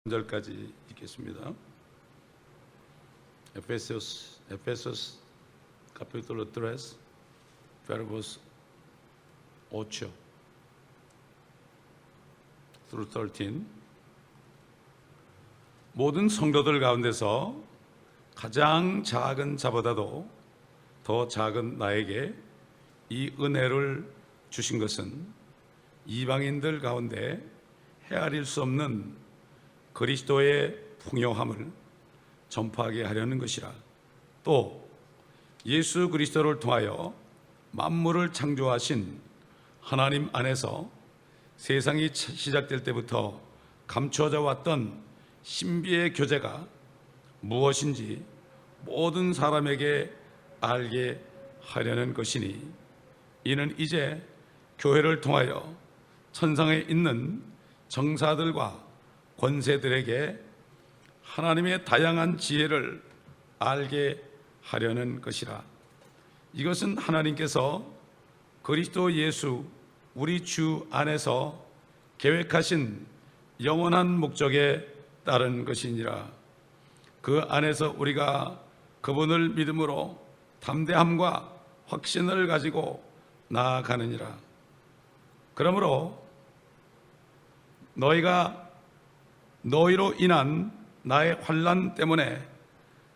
절까지 읽겠습니다. Efesios capítulo 3 verbos 8 through 13. 모든 성도들 가운데서 가장 작은 자보다도 더 작은 나에게 이 은혜를 주신 것은 이방인들 가운데 헤아릴 수 없는 그리스도의 풍요함을 전파하게 하려는 것이라. 또 예수 그리스도를 통하여 만물을 창조하신 하나님 안에서 세상이 시작될 때부터 감춰져 왔던 신비의 교제가 무엇인지 모든 사람에게 알게 하려는 것이니, 이는 이제 교회를 통하여 천상에 있는 정사들과 권세들에게 하나님의 다양한 지혜를 알게 하려는 것이라. 이것은 하나님께서 그리스도 예수 우리 주 안에서 계획하신 영원한 목적에 따른 것이니라. 그 안에서 우리가 그분을 믿음으로 담대함과 확신을 가지고 나아가느니라. 그러므로 너희로 인한 나의 환난 때문에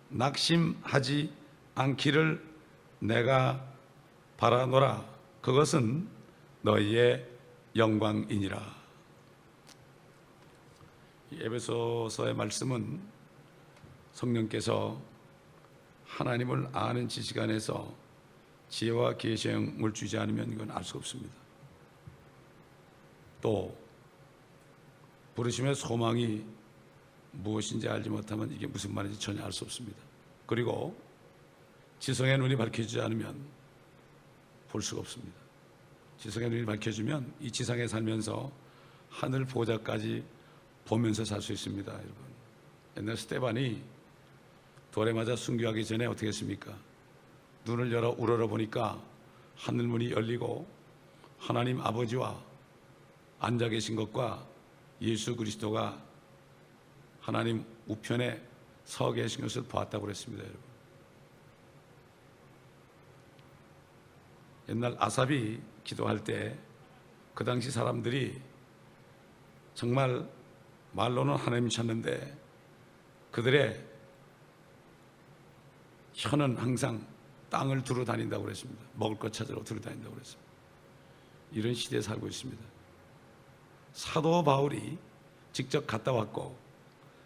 낙심하지 않기를 내가 바라노라. 그것은 너희의 영광이니라. 에베소서의 말씀은 성령께서 하나님을 아는 지식 안에서 지혜와 계시형을 주지 않으면 이건 알 수 없습니다. 또 부르심의 소망이 무엇인지 알지 못하면 이게 무슨 말인지 전혀 알 수 없습니다. 그리고 지성의 눈이 밝혀지지 않으면 볼 수가 없습니다. 지성의 눈이 밝혀지면 이 지상에 살면서 하늘 보좌까지 보면서 살 수 있습니다. 여러분, 옛날 스데반이 돌에 맞아 순교하기 전에 어떻게 했습니까? 눈을 열어 우러러 보니까 하늘문이 열리고 하나님 아버지와 앉아 계신 것과 예수 그리스도가 하나님 우편에 서 계신 것을 보았다고 그랬습니다. 여러분, 옛날 아삽이 기도할 때 그 당시 사람들이 정말 말로는 하나님 찾는데 그들의 혀는 항상 땅을 두루 다닌다고 그랬습니다. 먹을 것 찾으러 두루 다닌다고 그랬습니다. 이런 시대에 살고 있습니다. 사도 바울이 직접 갔다 왔고,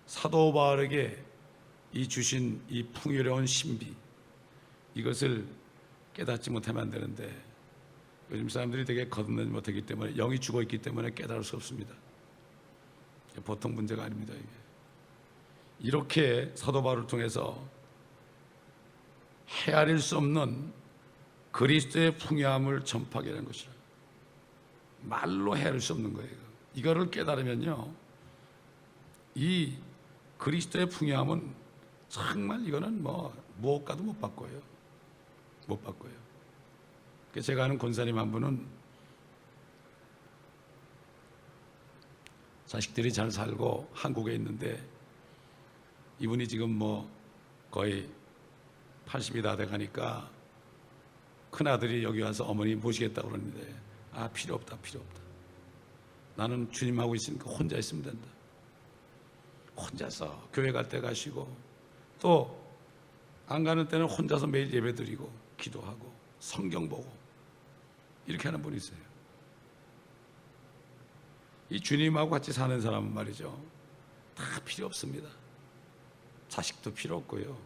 사도 바울에게 이 주신 이 풍요로운 신비, 이것을 깨닫지 못하면 안 되는데 요즘 사람들이 되게 거듭나지 못하기 때문에, 영이 죽어 있기 때문에 깨달을 수 없습니다. 보통 문제가 아닙니다. 이게. 이렇게 사도 바울을 통해서 헤아릴 수 없는 그리스도의 풍요함을 전파하게 되는 것이라. 말로 헤아릴 수 없는 거예요. 이거를 깨달으면요, 이 그리스도의 풍요함은 정말 이거는 무엇과도 못 바꿔요. 못 바꿔요. 제가 아는 권사님 한 분은 자식들이 잘 살고 한국에 있는데, 이분이 지금 거의 80이 다 돼가니까 큰아들이 여기 와서 어머니 모시겠다고 그러는데, 필요 없다. 나는 주님하고 있으니까 혼자 있으면 된다. 혼자서 교회 갈 때 가시고, 또 안 가는 때는 혼자서 매일 예배 드리고 기도하고 성경 보고 이렇게 하는 분이 있어요. 이 주님하고 같이 사는 사람은 말이죠, 다 필요 없습니다. 자식도 필요 없고요.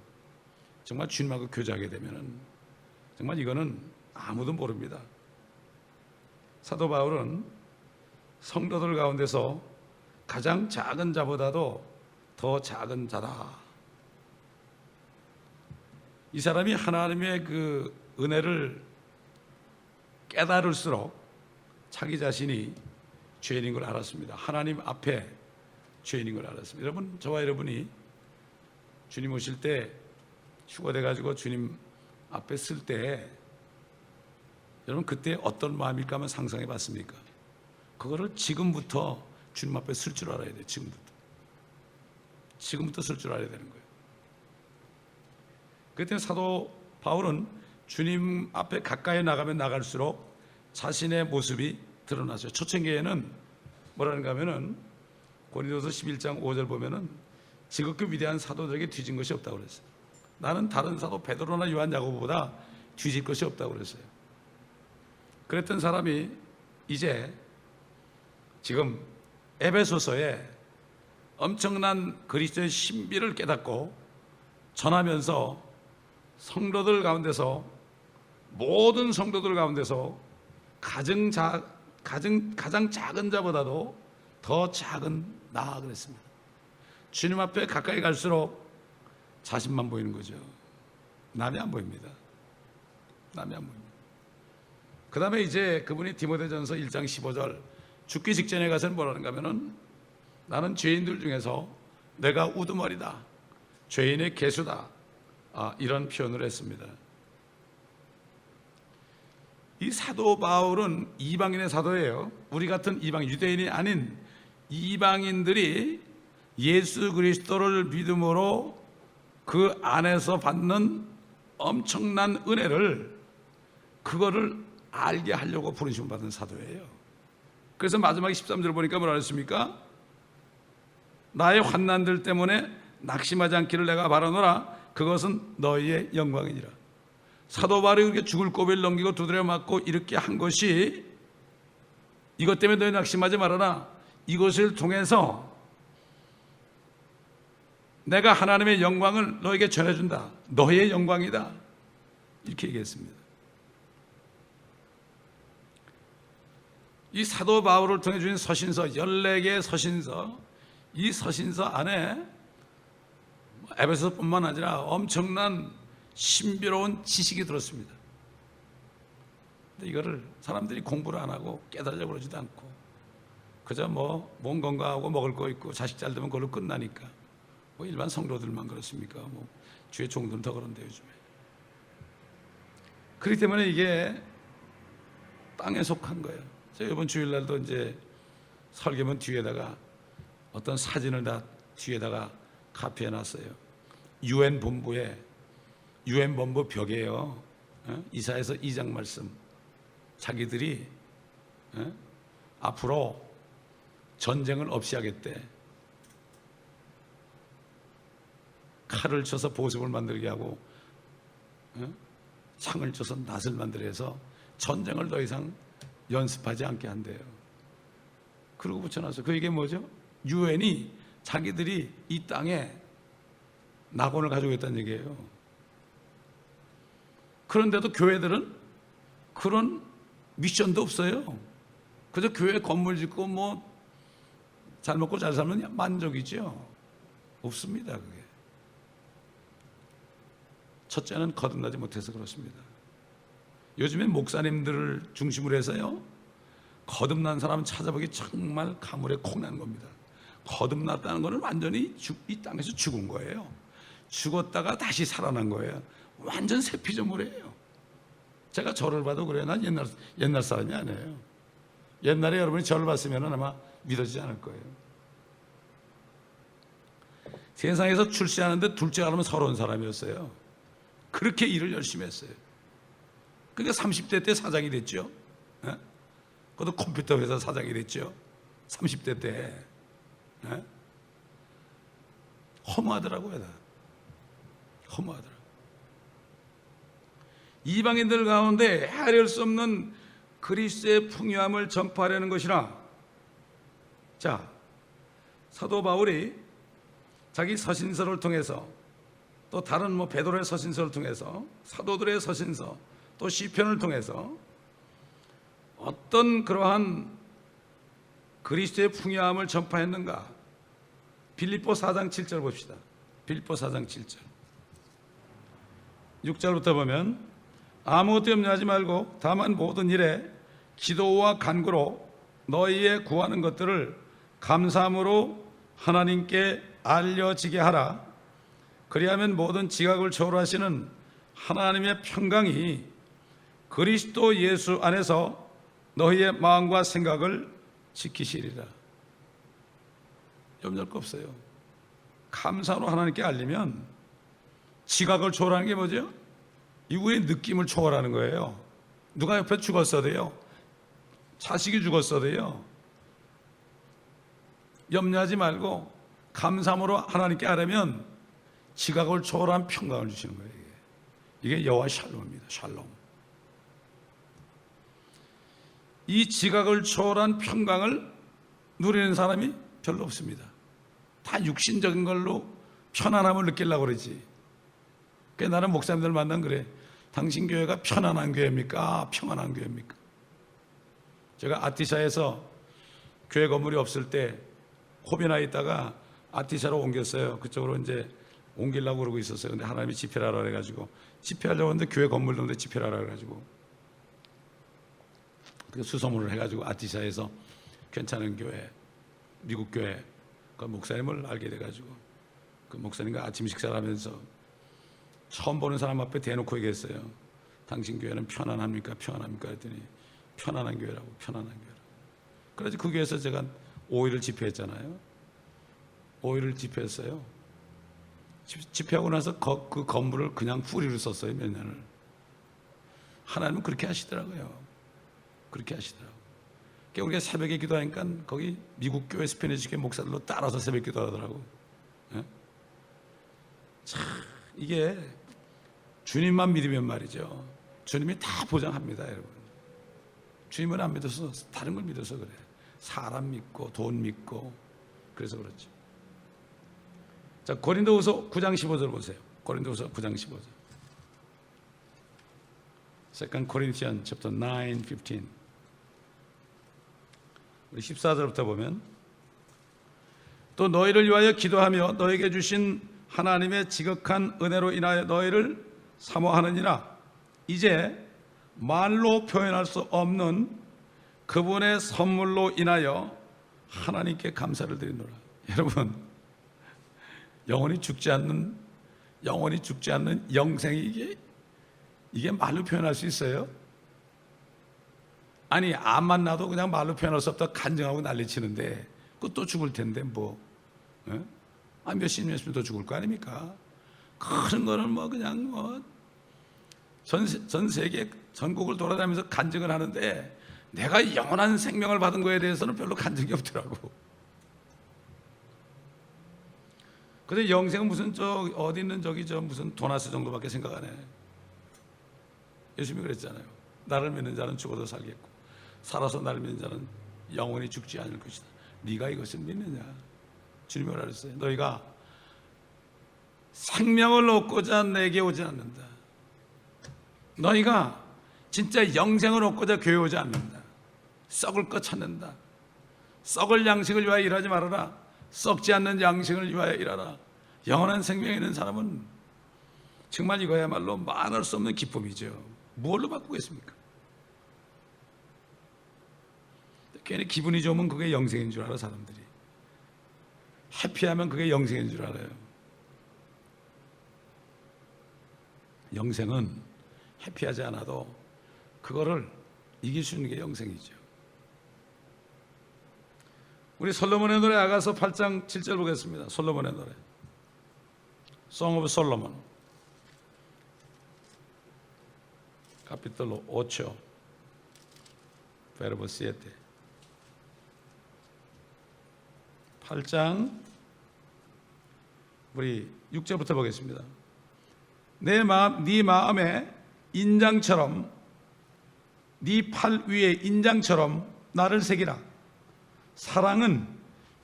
정말 주님하고 교제하게 되면은 정말 이거는 아무도 모릅니다. 사도 바울은 성도들 가운데서 가장 작은 자보다도 더 작은 자다. 이 사람이 하나님의 그 은혜를 깨달을수록 자기 자신이 죄인인 걸 알았습니다. 하나님 앞에 죄인인 걸 알았습니다. 여러분, 저와 여러분이 주님 오실 때 휴거돼 가지고 주님 앞에 쓸 때 여러분 그때 어떤 마음일까 한번 상상해 봤습니까? 그거를 지금부터 주님 앞에 쓸 줄 알아야 돼요. 지금부터. 지금부터 쓸 줄 알아야 되는 거예요. 그렇기 때문에 사도 바울은 주님 앞에 가까이 나가면 나갈수록 자신의 모습이 드러나죠. 초창기에는 뭐라는가 하면은 고린도서 11장 5절 보면은 지극히 위대한 사도들에게 뒤진 것이 없다고 그랬어요. 나는 다른 사도 베드로나 요한 야고보보다 뒤질 것이 없다고 그랬어요. 그랬던 사람이 이제 지금 에베소서에 엄청난 그리스도의 신비를 깨닫고 전하면서 성도들 가운데서, 모든 성도들 가운데서 가장 작은 자보다도 더 작은 나 그랬습니다. 주님 앞에 가까이 갈수록 자신만 보이는 거죠. 남이 안 보입니다. 남이 안 보입니다. 그 다음에 이제 그분이 디모데전서 1장 15절 죽기 직전에 가서는 뭐라는가 하면은 나는 죄인들 중에서 내가 우두머리다, 죄인의 개수다, 이런 표현을 했습니다. 이 사도 바울은 이방인의 사도예요. 우리 같은 이방, 유대인이 아닌 이방인들이 예수 그리스도를 믿음으로 그 안에서 받는 엄청난 은혜를, 그거를 알게 하려고 부르심 받은 사도예요. 그래서 마지막에 13절 보니까 뭐라 했습니까? 나의 환난들 때문에 낙심하지 않기를 내가 바라노라. 그것은 너희의 영광이니라. 사도 바울이 그렇게 죽을 고비를 넘기고 두드려 맞고 이렇게 한 것이, 이것 때문에 너희 낙심하지 말아라, 이것을 통해서 내가 하나님의 영광을 너에게 전해준다, 너의 영광이다, 이렇게 얘기했습니다. 이 사도 바울을 통해 주신 서신서, 14개의 서신서, 이 서신서 안에 에베소뿐만 아니라 엄청난 신비로운 지식이 들었습니다. 근데 이거를 사람들이 공부를 안 하고 깨달으려고 그러지도 않고 그저 몸 건강하고 먹을 거 있고 자식 잘 되면 그걸로 끝나니까, 일반 성도들만 그렇습니까? 주의 종들은 더 그런데 요즘에. 그렇기 때문에 이게 땅에 속한 거예요. 제가 이번 주일날도 이제 설교문 뒤에다가 어떤 사진을 다 뒤에다가 카피해 놨어요. UN 본부 벽에요. 이사야서 2장 말씀. 자기들이 앞으로 전쟁을 없이 하겠대. 칼을 쳐서 보습을 만들게 하고 창을 쳐서 낫을 만들게 해서 전쟁을 더 이상 연습하지 않게 한대요. 그러고 붙여놨어요. 그 이게 뭐죠? 유엔이 자기들이 이 땅에 낙원을 가지고 있다는 얘기예요. 그런데도 교회들은 그런 미션도 없어요. 그저 교회 건물 짓고 잘 먹고 잘 살면 만족이죠. 없습니다. 그게 첫째는 거듭나지 못해서 그렇습니다. 요즘에 목사님들을 중심으로 해서요, 거듭난 사람은 찾아보기 정말 가물에 콩난 겁니다. 거듭났다는 것은 완전히 이 땅에서 죽은 거예요. 죽었다가 다시 살아난 거예요. 완전 새 피조물이에요. 제가 저를 봐도 그래요. 난 옛날 사람이 아니에요. 옛날에 여러분이 저를 봤으면 아마 믿어지지 않을 거예요. 세상에서 출세하는데 둘째 아들은 서러운 사람이었어요. 그렇게 일을 열심히 했어요. 그러니까 30대 때 사장이 됐죠. 그것도 컴퓨터 회사 사장이 됐죠. 30대 때. 허무하더라고요. 허무하더라고요. 이방인들 가운데 헤아릴 수 없는 그리스도의 풍요함을 전파하려는 것이라. 자, 사도 바울이 자기 서신서를 통해서, 또 다른 베드로의 서신서를 통해서, 사도들의 서신서, 또 시편을 통해서 어떤 그러한 그리스도의 풍요함을 전파했는가? 빌립보 4장 7절 봅시다. 빌립보 4장 7절 6절부터 보면, 아무것도 염려하지 말고 다만 모든 일에 기도와 간구로 너희의 구하는 것들을 감사함으로 하나님께 알려지게 하라. 그리하면 모든 지각을 초월하시는 하나님의 평강이 그리스도 예수 안에서 너희의 마음과 생각을 지키시리라. 염려할 거 없어요. 감사로 하나님께 알리면 지각을 초월하는 게 뭐죠? 이후의 느낌을 초월하는 거예요. 누가 옆에 죽었어도요, 자식이 죽었어도요, 염려하지 말고 감사함으로 하나님께 아뢰면 지각을 초월한 평강을 주시는 거예요. 이게 여호와 샬롬입니다. 샬롬. 이 지각을 초월한 평강을 누리는 사람이 별로 없습니다. 다 육신적인 걸로 편안함을 느끼려고 그러지. 그래서 나는 목사님들 만나면 그래. 당신 교회가 편안한 교회입니까? 평안한 교회입니까? 제가 아티샤에서 교회 건물이 없을 때 호비나 있다가 아티샤로 옮겼어요. 그쪽으로 이제 옮기려고 그러고 있었어요. 근데 하나님이 집회를 하라 그래가지고 집회하려고 했는데 교회 건물 donde 집회를 하라 그래가지고 그 수소문을 해가지고 아티샤에서 괜찮은 교회, 미국 교회 그 목사님을 알게 돼가지고 그 목사님과 아침 식사를 하면서 처음 보는 사람 앞에 대놓고 얘기했어요. 당신 교회는 편안합니까? 평안합니까? 했더니 편안한 교회라고, 편안한 교회라고. 그래서 그 교회에서 제가 5일을 집회했잖아요. 5일을 집회했어요. 집회하고 나서 그 건물을 그냥 후리로 썼어요. 몇 년을. 하나님은 그렇게 하시더라고요. 그렇게 하시더라고요. 그러니까 우리가 새벽에 기도하니까 거기 미국 교회 스페니시 교회 목사들로 따라서 새벽 기도하더라고. 예? 참 이게 주님만 믿으면 말이죠. 주님이 다 보장합니다, 여러분. 주님을 안 믿어서 다른 걸 믿어서 그래. 사람 믿고 돈 믿고 그래서 그렇죠. 자, 고린도후서 9장 15절 보세요. 고린도후서 9장 15절. Second Corinthians chapter 9, 15. 우리 14절부터 보면 또 너희를 위하여 기도하며 너에게 주신 하나님의 지극한 은혜로 인하여 너희를 사모하느니라. 이제 말로 표현할 수 없는 그분의 선물로 인하여 하나님께 감사를 드리노라. 여러분, 영원히 죽지 않는 영생이 이게 말로 표현할 수 있어요? 아니, 암만 나도 그냥 말로 표현할 수 없다 간증하고 난리치는데 그것도 죽을 텐데 뭐 몇십 년씩 더 죽을 거 아닙니까? 그런 거는 뭐 그냥 전 세계 전국을 돌아다니면서 간증을 하는데 내가 영원한 생명을 받은 거에 대해서는 별로 간증이 없더라고. 근데 영생은 무슨 어디 있는 무슨 도나스 정도밖에 생각 안 해. 예수님이 그랬잖아요. 나를 믿는 자는 죽어도 살겠고 살아서 나를 믿는 자는 영원히 죽지 않을 것이다. 네가 이것을 믿느냐? 주님이 뭐라 그랬어요? 너희가 생명을 얻고자 내게 오지 않는다. 너희가 진짜 영생을 얻고자 교회 오지 않는다. 썩을 것 찾는다. 썩을 양식을 위하여 일하지 말아라. 썩지 않는 양식을 위하여 일하라. 영원한 생명이 있는 사람은 정말 이거야말로 말할 수 없는 기쁨이죠. 무엇로 바꾸겠습니까? 괜히 기분이 좋으면 그게 영생인 줄 알아. 사람들이 해피하면 그게 영생인 줄 알아요. 영생은 해피하지 않아도 그거를 이길 수 있는 게 영생이죠. 우리 솔로몬의 노래 아가서 8장 7절 보겠습니다. 솔로몬의 노래 Song of Solomon capítulo 8 verbo 7 8장 우리 6절부터 보겠습니다. 네 마음에 인장처럼 네 팔 위에 인장처럼 나를 새기라. 사랑은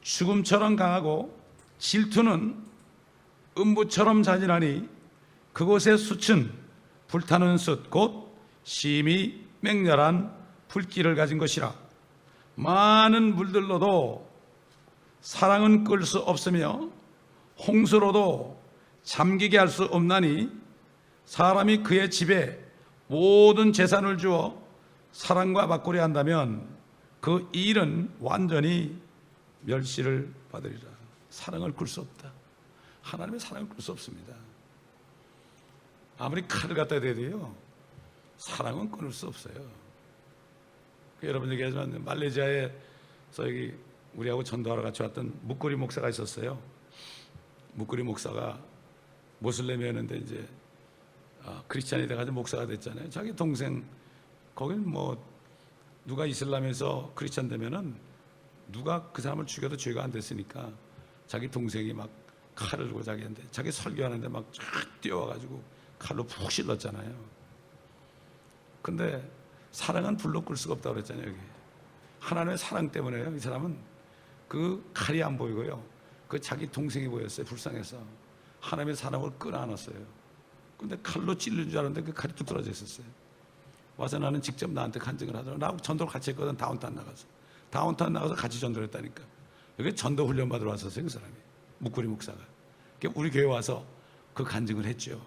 죽음처럼 강하고 질투는 음부처럼 잔인하니 그곳의 숯은 불타는 숯 곧 심히 맹렬한 불길을 가진 것이라. 많은 물들로도 사랑은 끌 수 없으며 홍수로도 잠기게 할 수 없나니 사람이 그의 집에 모든 재산을 주어 사랑과 맞거리 한다면 그 일은 완전히 멸시를 받으리라. 사랑을 끌 수 없다. 하나님의 사랑을 끌 수 없습니다. 아무리 칼을 갖다 대도요 사랑은 끊을 수 없어요. 여러분 얘기하지만 말레이시아에서 여기 우리하고 전도하러 같이 왔던 묵고리 목사가 있었어요. 묵구리 목사가 모슬렘이었는데 이제 크리스찬이 돼가지고 목사가 됐잖아요. 자기 동생 거긴 뭐 누가 이슬람에서 크리스찬 되면은 누가 그 사람을 죽여도 죄가 안 됐으니까 자기 동생이 막 칼을 들고 자기 설교하는데 막 쫙 뛰어와가지고 칼로 푹 찔렀잖아요. 근데 사랑은 불로 끌 수가 없다고 그랬잖아요. 여기 하나님의 사랑 때문에요. 이 사람은 그 칼이 안 보이고요, 그 자기 동생이 보였어요. 불쌍해서 하나님의 사랑을 끌어안았어요. 근데 칼로 찔린 줄 알았는데 그 칼이 뚝 떨어져 있었어요. 와서 나는 직접 나한테 간증을 하더라고. 나하고 전도를 같이 했거든. 다운타운 나가서 같이 전도를 했다니까. 여기 전도 훈련 받으러 왔었어요. 그 사람이 묵구리 목사가. 우리 교회 와서 그 간증을 했죠.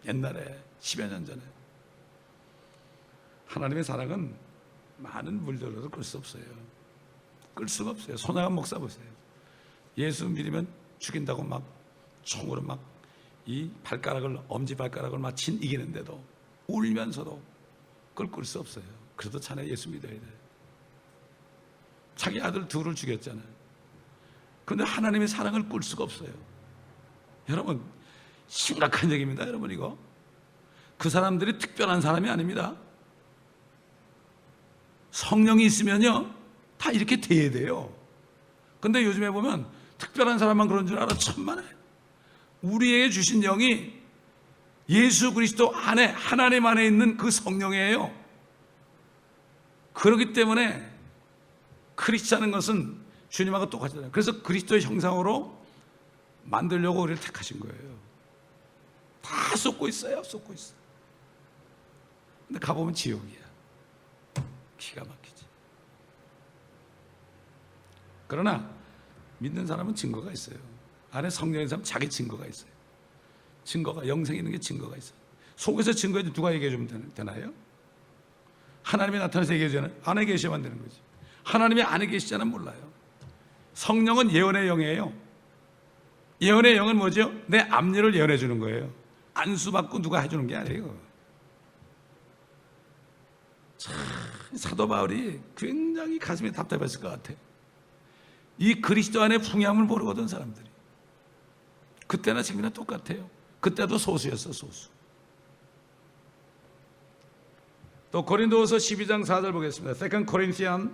옛날에 10여 년 전에. 하나님의 사랑은 많은 물들어도 끌 수 없어요. 끌 수가 없어요. 손아간 목사 보세요. 예수 믿으면 죽인다고 막 총으로 막 이 발가락을, 엄지발가락을 막 이기는데도 울면서도 그걸 끌 수 없어요. 그래도 자네 예수 믿어야 돼. 자기 아들 둘을 죽였잖아요. 그런데 하나님의 사랑을 끌 수가 없어요. 여러분, 심각한 얘기입니다. 여러분, 이거 그 사람들이 특별한 사람이 아닙니다. 성령이 있으면요 다 이렇게 돼야 돼요. 근데 요즘에 보면 특별한 사람만 그런 줄 알아. 천만에 우리에게 주신 영이 예수 그리스도 안에, 하나님 안에 있는 그 성령이에요. 그렇기 때문에 크리스찬인 것은 주님하고 똑같잖아요. 그래서 그리스도의 형상으로 만들려고 우리를 택하신 거예요. 다 쏟고 있어요. 쏟고 있어. 근데 가보면 지옥이야. 기가 막히지. 그러나 믿는 사람은 증거가 있어요. 안에 성령의 사람 자기 증거가 있어요. 증거가, 영생이 있는 게 증거가 있어요. 속에서 증거해도 누가 얘기해 주면 되나요? 하나님이 나타나서 얘기해 주잖아요. 안에 계셔야만 되는 거지. 하나님이 안에 계시잖아요. 몰라요. 성령은 예언의 영이에요. 예언의 영은 뭐죠? 내 앞일을 예언해 주는 거예요. 안수받고 누가 해주는 게 아니에요. 참, 사도 바울이 굉장히 가슴이 답답했을 것 같아요. 이 그리스도 안에 풍요함을 모르거든 사람들이. 그때나 지금이나 똑같아요. 그때도 소수였어, 소수. 또 고린도후서 12장 4절 보겠습니다. 2 Corinthians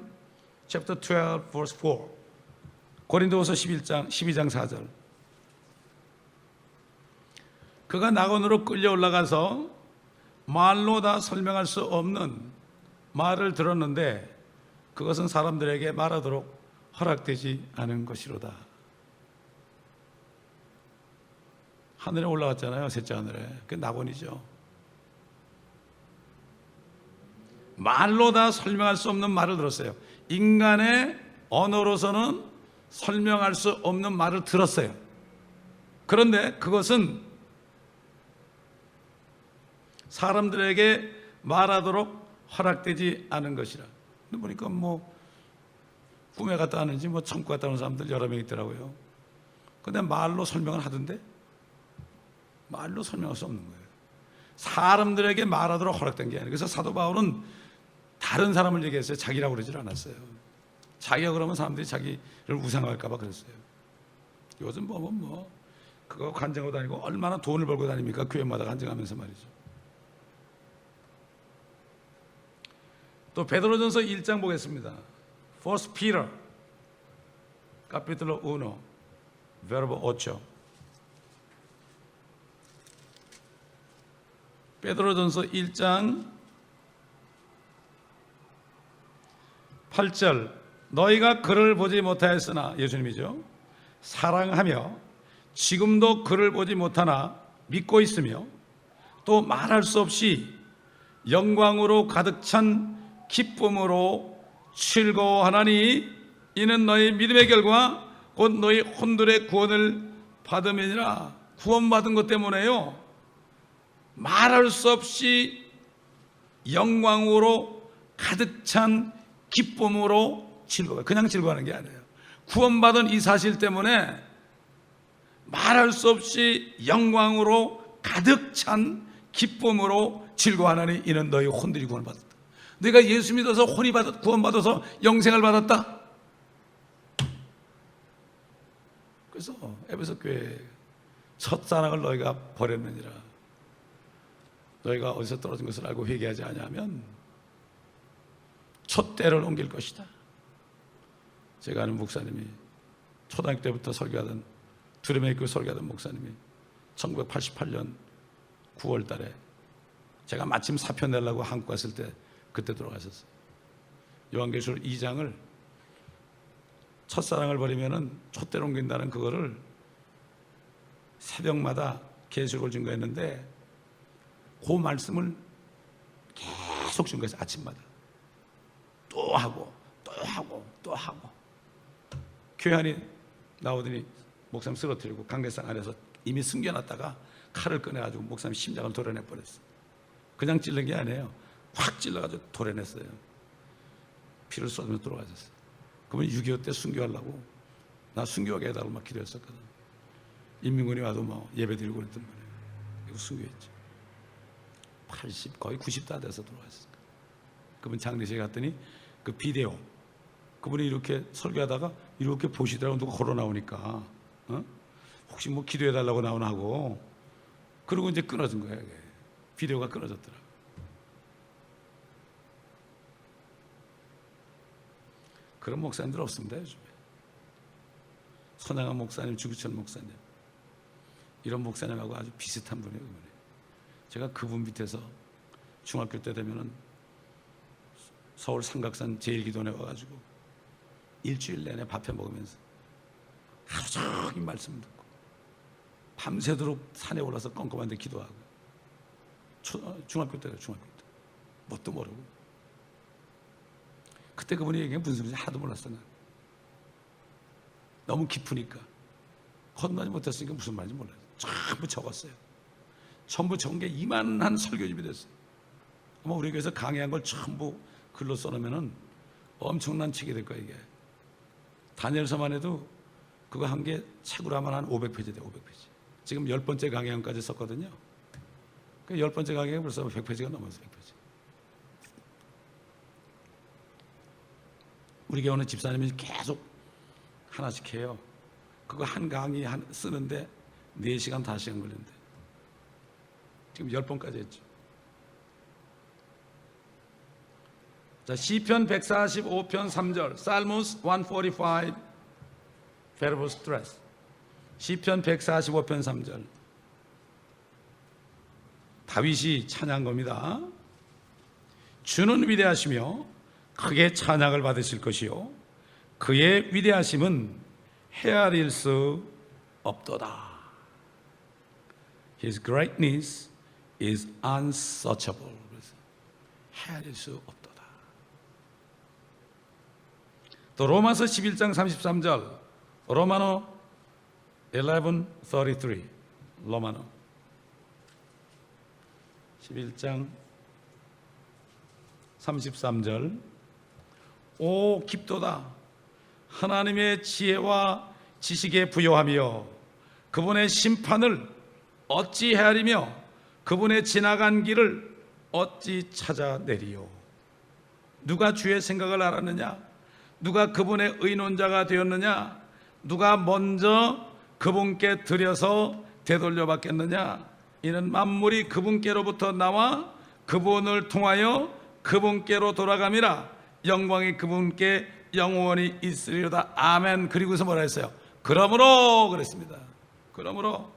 chapter 12 verse 4. 고린도후서 12장 4절. 그가 낙원으로 끌려 올라가서 말로 다 설명할 수 없는 말을 들었는데 그것은 사람들에게 말하도록 허락되지 않은 것이로다. 하늘에 올라갔잖아요. 셋째 하늘에. 그게 낙원이죠. 말로 다 설명할 수 없는 말을 들었어요. 인간의 언어로서는 설명할 수 없는 말을 들었어요. 그런데 그것은 사람들에게 말하도록 허락되지 않은 것이라. 근데 보니까 뭐 꿈에 갔다 하는지 뭐 천국 갔다 오는 사람들 여러 명 있더라고요. 근데 말로 설명을 하던데 말로 설명할 수 없는 거예요. 사람들에게 말하도록 허락된 게 아니에요. 그래서 사도 바울은 다른 사람을 얘기했어요. 자기라고 그러질 않았어요. 자기가 그러면 사람들이 자기를 우상할까 봐 그랬어요. 요즘 보면 뭐 그거 간증하고 다니고 얼마나 돈을 벌고 다닙니까? 교회마다 간증하면서 말이죠. 또 베드로전서 1장 보겠습니다. First Peter capítulo 1 verbo 8. 베드로전서 1장 8절. 너희가 그를 보지 못하였으나, 예수님이죠, 사랑하며 지금도 그를 보지 못하나 믿고 있으며 또 말할 수 없이 영광으로 가득 찬 기쁨으로 즐거워하나니 이는 너희 믿음의 결과 곧 너희 혼들의 구원을 받음이니라. 구원받은 것 때문에요, 말할 수 없이 영광으로 가득 찬 기쁨으로 즐거워요. 그냥 즐거워하는 게 아니에요. 구원받은 이 사실 때문에 말할 수 없이 영광으로 가득 찬 기쁨으로 즐거워하나니 이는 너희 혼들이 구원을 받았다. 내가 예수 믿어서 구원받아서 영생을 받았다. 그래서 에베소 교회 첫사랑을 너희가 버렸느니라. 너희가 어디서 떨어진 것을 알고 회개하지 아니하면 촛대를 옮길 것이다. 제가 아는 목사님이 초등학교 때부터 설교하던 두레메 교회 설교하던 목사님이 1988년 9월 달에 제가 마침 사표 내려고 한국 갔을 때 그때 돌아가셨어요. 요한계시록 2장을 첫사랑을 버리면은 촛대를 옮긴다는 그거를 새벽마다 계시록을 증거했는데 그 말씀을 계속 증거했어요. 아침마다 또 하고 또 하고 또 하고. 교회 안에 나오더니 목사님 쓰러뜨리고 강대상 안에서 이미 숨겨놨다가 칼을 꺼내가지고 목사님 심장을 도려내버렸어요. 그냥 찔른 게 아니에요. 확 찔러가지고 도려냈어요. 피를 쏟으면서 돌아가셨어요. 그분이 6.25 때 순교하려고 나 순교하게 해달라고 막 기도했었거든. 인민군이 와도 뭐 예배 드리고 그랬던 거예요. 이거 순교했죠. 80 거의 90다 돼서 돌아가셨어요. 그분 장례식에 갔더니 그 비데오 그분이 이렇게 설교하다가 이렇게 보시더라고. 누가 걸어 나오니까 혹시 뭐 기도해달라고 나오나 하고 그러고 이제 끊어진 거예요. 이게. 비데오가 끊어졌더라고. 그런 목사님들 없습니다. 요즘에 손양한 목사님, 주기철 목사님 이런 목사님하고 아주 비슷한 분이에요. 그분이. 제가 그분 밑에서 중학교 때 되면은 서울 삼각산 제일기도원에 와가지고 일주일 내내 밥해 먹으면서 하루 종일 말씀 듣고 밤새도록 산에 올라서 껌껌한 데 기도하고 중학교 때가 중학교 때 뭣도 모르고 그때 그분이 얘기한 무슨 소리인지 하나도 몰랐어. 난 너무 깊으니까 건너지 못했으니까 무슨 말인지 몰라요. 전부 적었어요. 전부 적은 게 이만한 설교집이 됐어요. 아마 우리 교회에서 강의한 걸 전부 글로 써놓으면 엄청난 책이 될 거야. 이게 다니엘서만 해도 그거 한 개 책으로 하면 한 500페이지 돼. 500페이지. 지금 10번째 강의안까지 썼거든요. 그 10번째 강의가 벌써 100페이지가 넘었어요. 100페이지. 우리 교회는 집사님이 계속 하나씩 해요. 그거 한 강의 쓰는데 4시간, 5시간 걸린대. 지금 10번까지 했죠. 자, 시편 145편 3절, Psalms 145, verse 3. 시편 145편 3절. 다윗이 찬양한 겁니다. 주는 위대하시며 크게 찬양을 받으실 것이요 그의 위대하심은 헤아릴 수 없도다. His greatness is unsearchable. 헤아릴 수 없도다. 또 로마서 11장 33절, 로마노 11:33, 로마노 11장 33절. 오 깊도다. 하나님의 지혜와 지식에 부요하며 그분의 심판을 어찌 헤아리며 그분의 지나간 길을 어찌 찾아내리요. 누가 주의 생각을 알았느냐? 누가 그분의 의논자가 되었느냐? 누가 먼저 그분께 드려서 되돌려 받겠느냐? 이는 만물이 그분께로부터 나와 그분을 통하여 그분께로 돌아감이라. 영광이 그분께 영원히 있으리로다. 아멘. 그리고서 뭐라 했어요? 그러므로 그랬습니다. 그러므로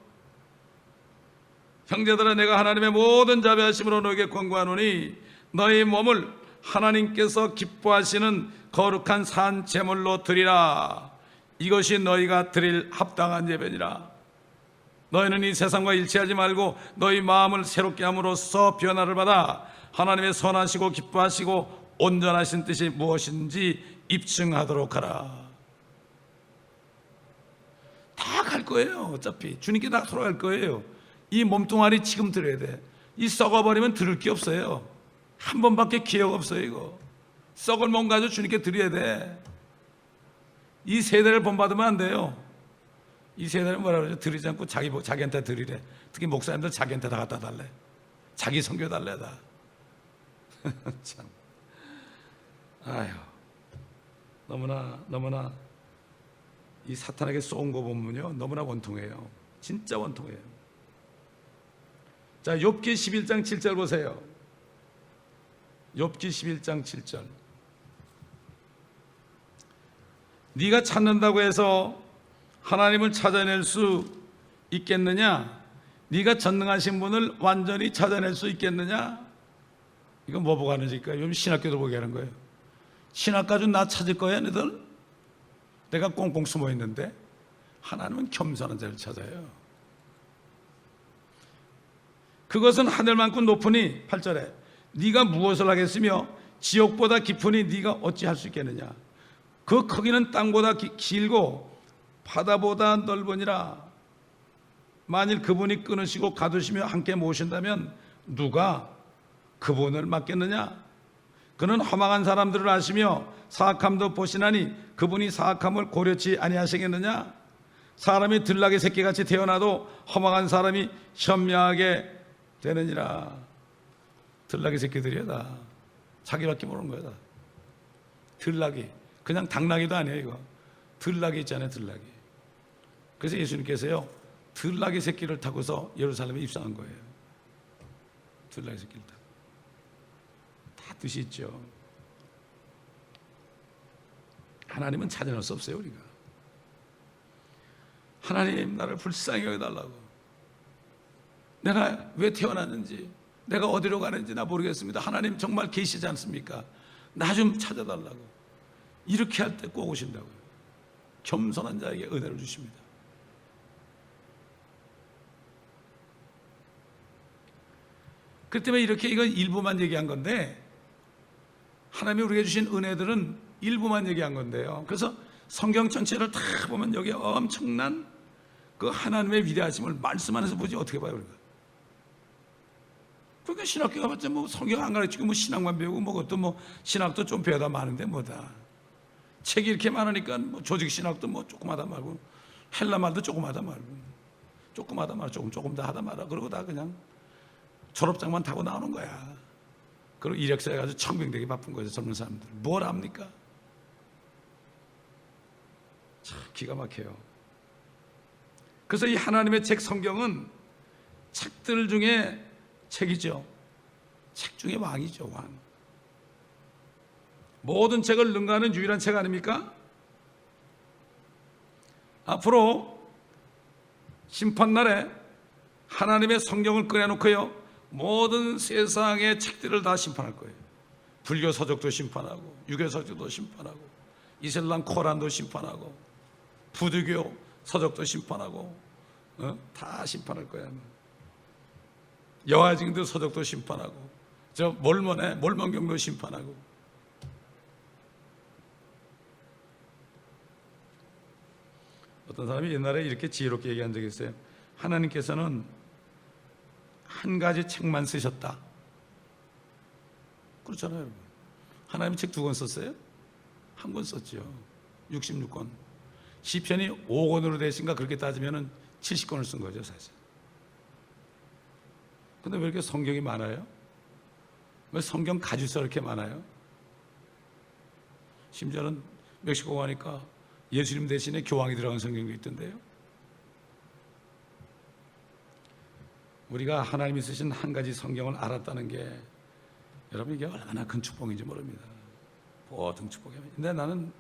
형제들아, 내가 하나님의 모든 자비하심으로 너에게 권고하노니 너희 몸을 하나님께서 기뻐하시는 거룩한 산 제물로 드리라. 이것이 너희가 드릴 합당한 예배니라. 너희는 이 세상과 일치하지 말고 너희 마음을 새롭게 함으로써 변화를 받아 하나님의 선하시고 기뻐하시고 온전하신 뜻이 무엇인지 입증하도록 하라. 다 갈 거예요. 어차피 주님께 다 돌아갈 거예요. 이 몸뚱아리 지금 들어야 돼. 이 썩어버리면 들을 게 없어요. 한 번밖에 기회가 없어요. 이거 썩을 몸 가지고 주님께 드려야 돼. 이 세대를 본받으면 안 돼요. 이 세대는 뭐라 그러죠? 드리지 않고 자기한테 드리래. 특히 목사님들 자기한테 다 갖다 달래. 자기 선교 달래 다. 참. 아휴, 너무나 이 사탄에게 쏜 거 보면요 너무나 원통해요. 진짜 원통해요. 자, 욥기 11장 7절 보세요. 욥기 11장 7절. 네가 찾는다고 해서 하나님을 찾아낼 수 있겠느냐? 네가 전능하신 분을 완전히 찾아낼 수 있겠느냐? 이건 뭐 보고 하는 짓일까요? 요즘 신학교도 보게 하는 거예요. 신학 가지고 나 찾을 거야 너희들? 내가 꽁꽁 숨어 있는데 하나님은 겸손한 자를 찾아요. 그것은 하늘만큼 높으니 8절에 네가 무엇을 하겠으며 지옥보다 깊으니 네가 어찌 할 수 있겠느냐? 그 크기는 땅보다 길고 바다보다 넓으니라. 만일 그분이 끊으시고 가두시며 함께 모신다면 누가 그분을 맡겠느냐? 그는 허망한 사람들을 아시며 사악함도 보시나니 그분이 사악함을 고려치 아니하시겠느냐? 사람이 들나귀 새끼같이 태어나도 허망한 사람이 현명하게 되느니라. 들나귀 새끼들이야 다 자기밖에 모르는 거야 다. 들나귀, 그냥 당나귀도 아니에요 이거. 들나귀 있잖아요, 들나귀. 그래서 예수님께서요 들나귀 새끼를 타고서 예루살렘에 입성한 거예요. 들나귀 새끼를 타고. 다 뜻이 있죠. 하나님은 찾아낼 수 없어요 우리가. 하나님 나를 불쌍히 여겨달라고. 내가 왜 태어났는지, 내가 어디로 가는지 나 모르겠습니다. 하나님 정말 계시지 않습니까? 나 좀 찾아달라고. 이렇게 할 때 꼭 오신다고요. 겸손한 자에게 은혜를 주십니다. 그렇기 때문에 이렇게 이건 일부만 얘기한 건데, 하나님이 우리에게 주신 은혜들은 일부만 얘기한 건데요. 그래서 성경 전체를 다 보면 여기에 엄청난 그 하나님의 위대하심을 말씀 안에서 보지 어떻게 봐요 우리가. 그러니까 신학교 가봤자 뭐 성경 안 가르치고 뭐 신학만 배우고 뭐 그것도 뭐 신학도 좀 배우다 마는데 뭐다. 책이 이렇게 많으니까 뭐 조직 신학도 뭐 조금하다 말고 헬라 말도 조금하다 말고 조금하다 말 조금 더 하다 말아. 그러고 다 그냥 졸업장만 타고 나오는 거야. 그리고 이력서에 가지고 청빙되기 바쁜 거죠 젊은 사람들. 뭘 합니까? 참 기가 막혀요. 그래서 이 하나님의 책 성경은 책들 중에 책이죠. 책 중에 왕이죠, 왕. 모든 책을 능가하는 유일한 책 아닙니까? 앞으로 심판날에 하나님의 성경을 꺼내놓고요 모든 세상의 책들을 다 심판할 거예요. 불교 서적도 심판하고 유교 서적도 심판하고 이슬람 코란도 심판하고 부두교 서적도 심판하고 다 심판할 거야. 여화증들 서적도 심판하고 저 몰몬경도 심판하고. 어떤 사람이 옛날에 이렇게 지혜롭게 얘기한 적이 있어요. 하나님께서는 한 가지 책만 쓰셨다. 그렇잖아요 여러분. 하나님이 책 2권 썼어요? 1권 썼죠. 66권. 시편이 5권으로 되신가 그렇게 따지면 70권을 쓴 거죠 사실. 근데 왜 이렇게 성경이 많아요? 왜 성경 가지수가 이렇게 많아요? 심지어는 멕시코 가니까 예수님 대신에 교황이 들어간 성경도 있던데요. 우리가 하나님이 쓰신 한 가지 성경을 알았다는 게 여러분 이게 얼마나 큰 축복인지 모릅니다. 보통 축복이에요. 근데 나는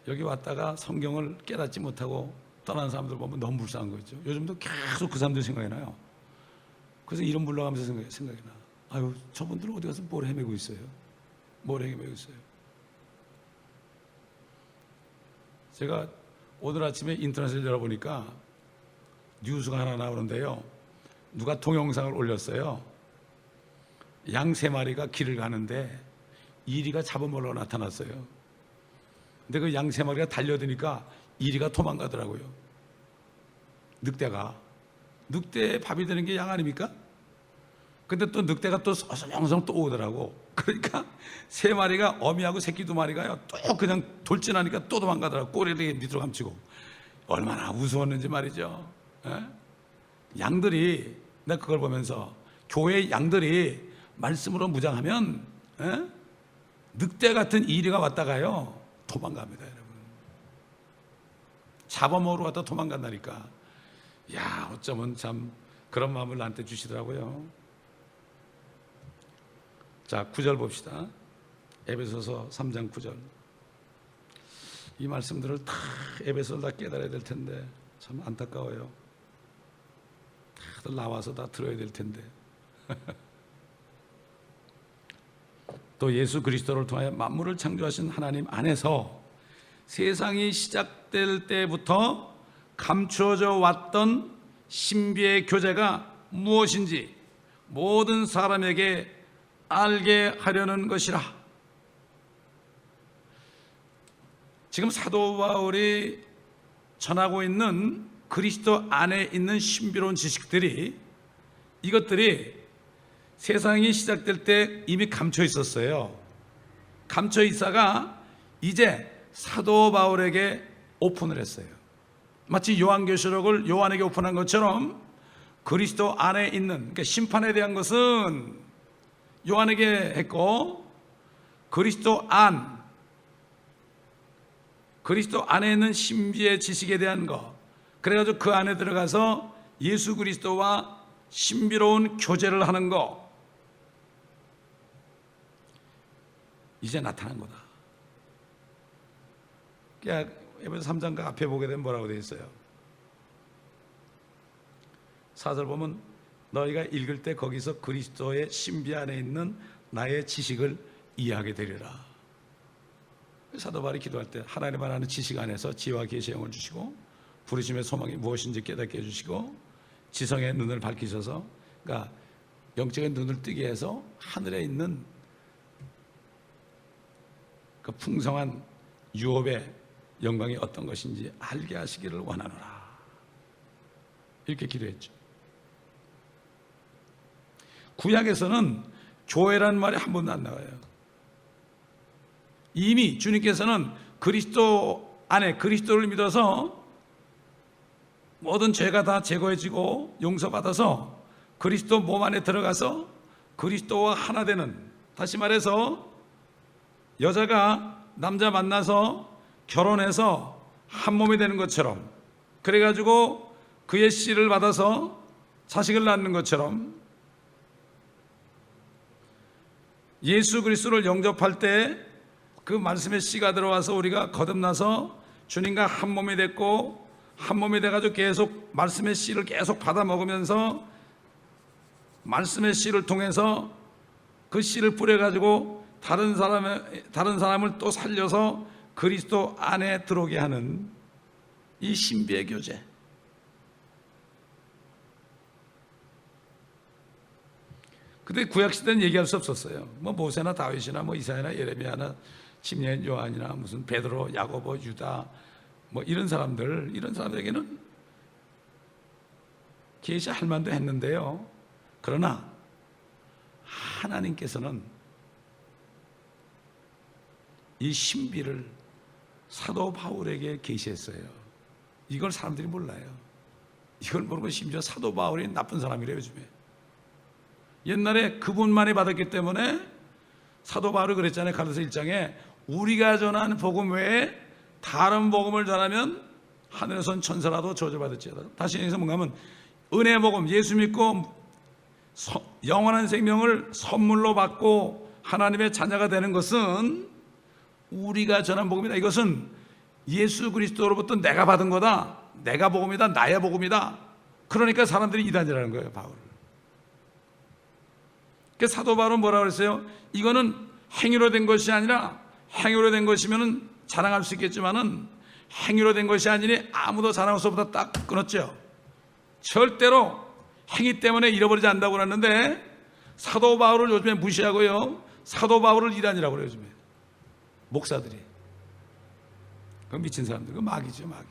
여기 왔다가 성경을 깨닫지 못하고 떠난 사람들 보면 너무 불쌍한 거 있죠. 요즘도 계속 그 사람들 생각이 나요. 그래서 이름 불러가면서 생각이 나. 아유, 저분들은 어디 가서 뭘 헤매고 있어요? 뭘 헤매고 있어요? 제가 오늘 아침에 인터넷을 열어보니까 뉴스가 하나 나오는데요. 누가 동영상을 올렸어요. 양 3마리가 길을 가는데 이리가 잡아먹으러 나타났어요. 근데 그 양 3마리가 달려드니까 이리가 도망가더라고요. 늑대의 밥이 되는 게 양 아닙니까? 근데 또 늑대가 또 어슬렁어슬렁 또 오더라고. 그러니까 3마리가 어미하고 새끼 2마리가요 또 그냥 돌진하니까 또 도망가더라고. 꼬리를 밑으로 감추고. 얼마나 우스웠는지 말이죠. 에? 양들이, 내가 그걸 보면서 교회 양들이 말씀으로 무장하면 늑대 같은 이리가 왔다가요 도망갑니다 여러분. 잡아먹으러 왔다 도망간다니까. 야, 어쩌면 참 그런 마음을 나한테 주시더라고요. 자, 9절 봅시다. 에베소서 3장 9절. 이 말씀들을 다 에베소를 다 깨달아야 될 텐데 참 안타까워요. 다들 나와서 다 들어야 될 텐데. 또 예수 그리스도를 통하여 만물을 창조하신 하나님 안에서 세상이 시작될 때부터 감추어져 왔던 신비의 교제가 무엇인지 모든 사람에게 알게 하려는 것이라. 지금 사도 바울이 전하고 있는 그리스도 안에 있는 신비로운 지식들이, 이것들이 세상이 시작될 때 이미 감춰 있었어요. 감춰 있다가 이제 사도 바울에게 오픈을 했어요. 마치 요한계시록을 요한에게 오픈한 것처럼 그리스도 안에 있는, 그러니까 심판에 대한 것은 요한에게 했고, 그리스도 안에 있는 신비의 지식에 대한 것, 그래가지고 그 안에 들어가서 예수 그리스도와 신비로운 교제를 하는 것, 이제 나타난 거다. 그러니까 에베소 3장 앞에 보게 되면 뭐라고 되어 있어요? 4절 보면 너희가 읽을 때 거기서 그리스도의 신비 안에 있는 나의 지식을 이해하게 되리라. 사도 바울이 기도할 때 하나님 안에 지식 안에서 지혜와 계시의 영을 주시고 부르심의 소망이 무엇인지 깨닫게 해주시고 지성의 눈을 밝히셔서, 그러니까 영적인 눈을 뜨게 해서 하늘에 있는 그 풍성한 유업의 영광이 어떤 것인지 알게 하시기를 원하노라. 이렇게 기도했죠. 구약에서는 교회라는 말이 한 번도 안 나와요. 이미 주님께서는 그리스도 안에 그리스도를 믿어서 모든 죄가 다 제거해지고 용서받아서 그리스도 몸 안에 들어가서 그리스도와 하나 되는, 다시 말해서 여자가 남자 만나서 결혼해서 한 몸이 되는 것처럼, 그래가지고 그의 씨를 받아서 자식을 낳는 것처럼 예수 그리스도를 영접할 때 그 말씀의 씨가 들어와서 우리가 거듭나서 주님과 한 몸이 됐고, 한 몸이 돼가지고 계속 말씀의 씨를 계속 받아 먹으면서 말씀의 씨를 통해서 그 씨를 뿌려가지고 다른 사람을 또 살려서 그리스도 안에 들어오게 하는 이 신비의 교제. 근데 구약시대는 얘기할 수 없었어요. 뭐 모세나 다윗이나 뭐 이사야나 예레미야나 침례 요한이나 무슨 베드로, 야고보, 유다 뭐 이런 사람들에게는 계시할 만도 했는데요. 그러나 하나님께서는 이 신비를 사도 바울에게 계시했어요. 이걸 사람들이 몰라요. 이걸 모르고 심지어 사도 바울이 나쁜 사람이래요, 요즘에. 옛날에 그분만이 받았기 때문에 사도 바울이 그랬잖아요. 갈라디아서 1장에 우리가 전한 복음 외에 다른 복음을 전하면 하늘에선 천사라도 저주받을지어다. 다시 여기서 뭔가 하면 은혜 복음, 예수 믿고 영원한 생명을 선물로 받고 하나님의 자녀가 되는 것은 우리가 전한 복음이다. 이것은 예수 그리스도로부터 내가 받은 거다. 내가 복음이다. 나의 복음이다. 그러니까 사람들이 이단이라는 거예요, 바울. 그 사도 바울은 뭐라고 그랬어요? 이거는 행위로 된 것이 아니라, 행위로 된 것이면 자랑할 수 있겠지만은 행위로 된 것이 아니니 아무도 자랑할 수 없다. 딱 끊었죠. 절대로 행위 때문에 잃어버리지 않는다고 그랬는데 사도 바울을 요즘에 무시하고요, 사도 바울을 이단이라고 그래요, 요즘에. 목사들이. 그 미친 사람들, 그 마귀죠, 마귀.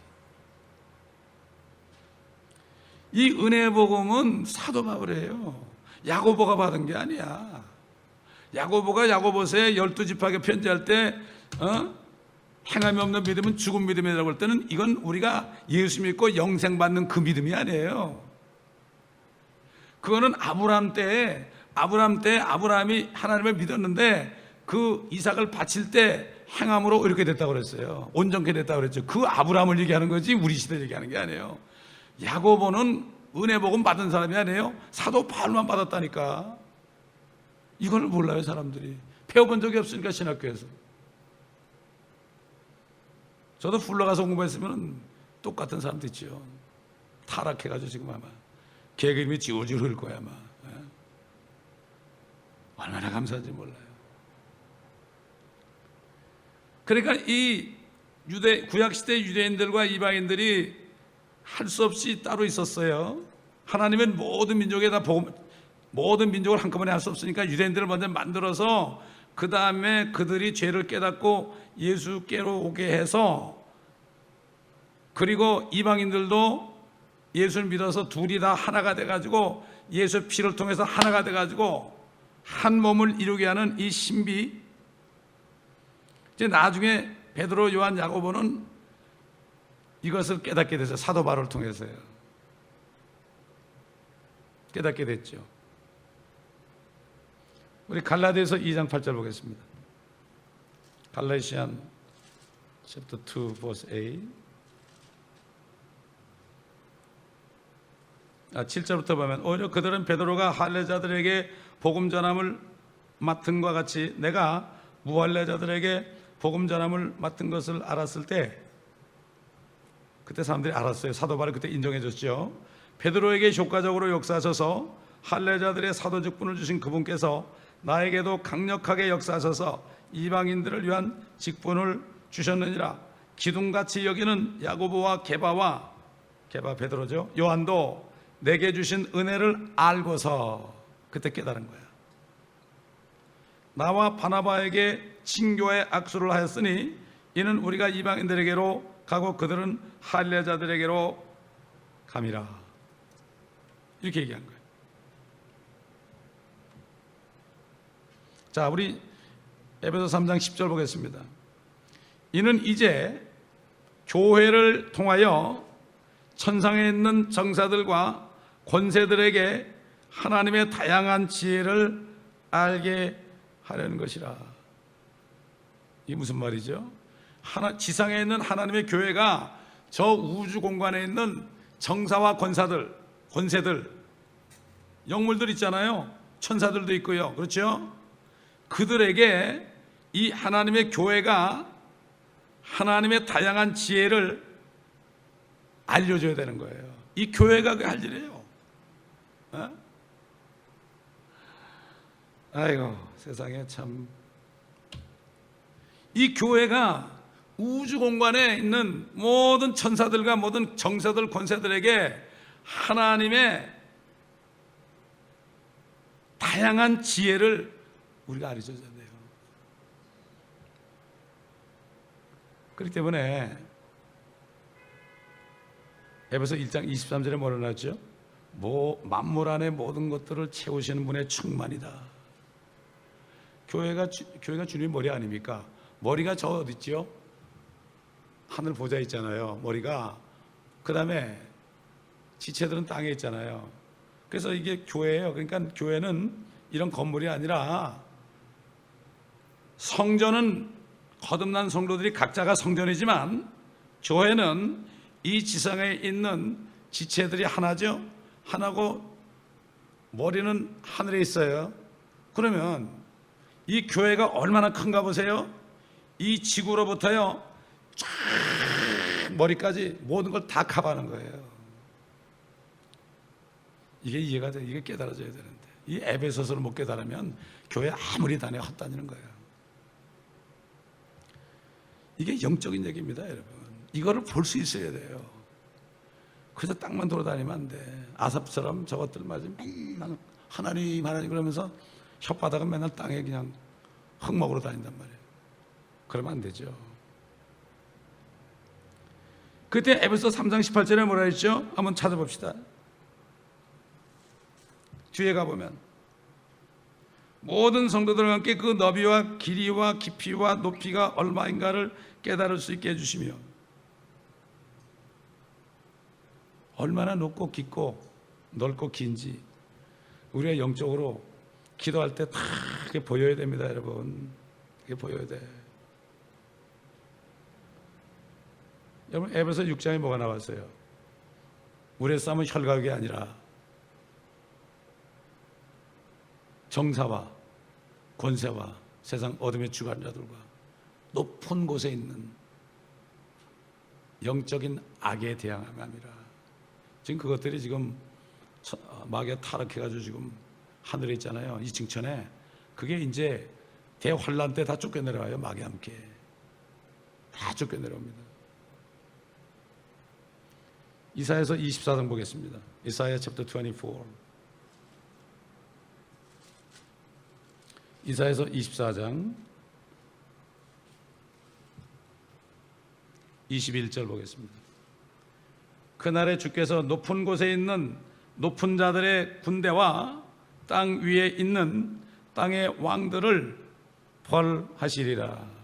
이 은혜 복음은 사도 바울이에요. 야고보가 받은 게 아니야. 야고보가 야고보서에 12지파에게 편지할 때 행함이 없는 믿음은 죽은 믿음이라고 할 때는 이건 우리가 예수 믿고 영생 받는 그 믿음이 아니에요. 그거는 아브라함 때 아브라함이 하나님을 믿었는데 그 이삭을 바칠 때 행함으로 이렇게 됐다고 그랬어요. 온전케 됐다고 그랬죠. 그 아브라함을 얘기하는 거지 우리 시대 얘기하는 게 아니에요. 야고보는 은혜 복음 받은 사람이 아니에요. 사도 바울만 받았다니까. 이걸 몰라요, 사람들이. 배워본 적이 없으니까, 신학교에서. 저도 풀러가서 공부했으면 똑같은 사람도 있죠. 타락해가지고 지금 아마 개그림이 지울지울 흘 거야 아마. 얼마나 감사한지 몰라요. 그러니까 이 구약시대 유대인들과 이방인들이 할 수 없이 따로 있었어요. 하나님은 모든 민족에다 모든 민족을 한꺼번에 할 수 없으니까 유대인들을 먼저 만들어서 그 다음에 그들이 죄를 깨닫고 예수께로 오게 해서, 그리고 이방인들도 예수를 믿어서 둘이 다 하나가 돼가지고 예수 피를 통해서 하나가 돼가지고 한 몸을 이루게 하는 이 신비. 이제 나중에 베드로, 요한, 야고보는 이것을 깨닫게 됐어요. 사도 바울을 통해서요. 깨닫게 됐죠. 우리 갈라디아서 2장 8절 보겠습니다. 갈라디안 chapter 2 verse 8. 7절부터 보면, 오히려 그들은 베드로가 할례자들에게 복음 전함을 맡은 것 같이 내가 무할례자들에게 복음 전함을 맡은 것을 알았을 때, 그때 사람들이 알았어요. 사도 바울이 그때 인정해 줬죠. 베드로에게 효과적으로 역사하셔서 할례자들의 사도 직분을 주신 그분께서 나에게도 강력하게 역사하셔서 이방인들을 위한 직분을 주셨느니라. 기둥같이 여기는 야고보와 게바 베드로죠, 요한도 내게 주신 은혜를 알고서, 그때 깨달은 거야. 나와 바나바에게 친교의 악수를 하였으니 이는 우리가 이방인들에게로 가고 그들은 할례자들에게로 감이라. 이렇게 얘기한 거예요. 자, 우리 에베소 3장 10절 보겠습니다. 이는 이제 교회를 통하여 천상에 있는 정사들과 권세들에게 하나님의 다양한 지혜를 알게 하려는 것이라. 이게 무슨 말이죠? 지상에 있는 하나님의 교회가 저 우주 공간에 있는 정사와 권세들, 영물들 있잖아요. 천사들도 있고요. 그렇죠? 그들에게 이 하나님의 교회가 하나님의 다양한 지혜를 알려줘야 되는 거예요. 이 교회가 할 일이에요. 아이고, 세상에 참. 이 교회가 우주 공간에 있는 모든 천사들과 모든 정사들, 권세들에게 하나님의 다양한 지혜를 우리가 알려줘야 돼요. 그렇기 때문에 에베소 1장 23절에 뭐라 나왔죠? 만물 안에 모든 것들을 채우시는 분의 충만이다. 교회가 주님 머리 아닙니까? 머리가 저 어디 있죠? 하늘 보좌 있잖아요. 머리가. 그 다음에 지체들은 땅에 있잖아요. 그래서 이게 교회예요. 그러니까 교회는 이런 건물이 아니라, 성전은 거듭난 성도들이 각자가 성전이지만 교회는 이 지상에 있는 지체들이 하나죠. 하나고 머리는 하늘에 있어요. 그러면 이 교회가 얼마나 큰가 보세요. 이 지구로부터요 쫙 머리까지 모든 걸 다 커버하는 거예요. 이게 이해가 돼. 이게 깨달아져야 되는데, 이 에베소서를 못 깨달으면 교회 아무리 다녀 헛다니는 거예요. 이게 영적인 얘기입니다, 여러분. 이거를 볼 수 있어야 돼요. 그래서 땅만 돌아다니면 안 돼. 아삽처럼 저것들 맞으면 맨날 하나님 그러면서 혓바닥은 맨날 땅에 그냥 흙 먹으러 다닌단 말이에요. 그러면 안 되죠. 그때 에베소 3장 18절에 뭐라 했죠? 한번 찾아봅시다. 뒤에 가보면, 모든 성도들과 함께 그 너비와 길이와 깊이와 높이가 얼마인가를 깨달을 수 있게 해주시며, 얼마나 높고 깊고 넓고 긴지 우리가 영적으로 기도할 때 다 그게 보여야 됩니다, 여러분. 그게 보여야 돼. 여러분, 에베소 6장에 뭐가 나왔어요? 우리의 싸움은 혈각이 아니라 정사와 권세와 세상 어둠의 주관자들과 높은 곳에 있는 영적인 악에 대항함이라. 지금 그것들이 지금 마귀가 타락해가지고 지금 하늘에 있잖아요. 이층천에. 그게 이제 대환란 때 다 쫓겨내려와요. 마귀와 함께 다 쫓겨내려옵니다. 이사야서 24장 보겠습니다. 이사야 챕터 24. 이사야서 24장 21절 보겠습니다. 그날에 주께서 높은 곳에 있는 높은 자들의 군대와 땅 위에 있는 땅의 왕들을 벌하시리라.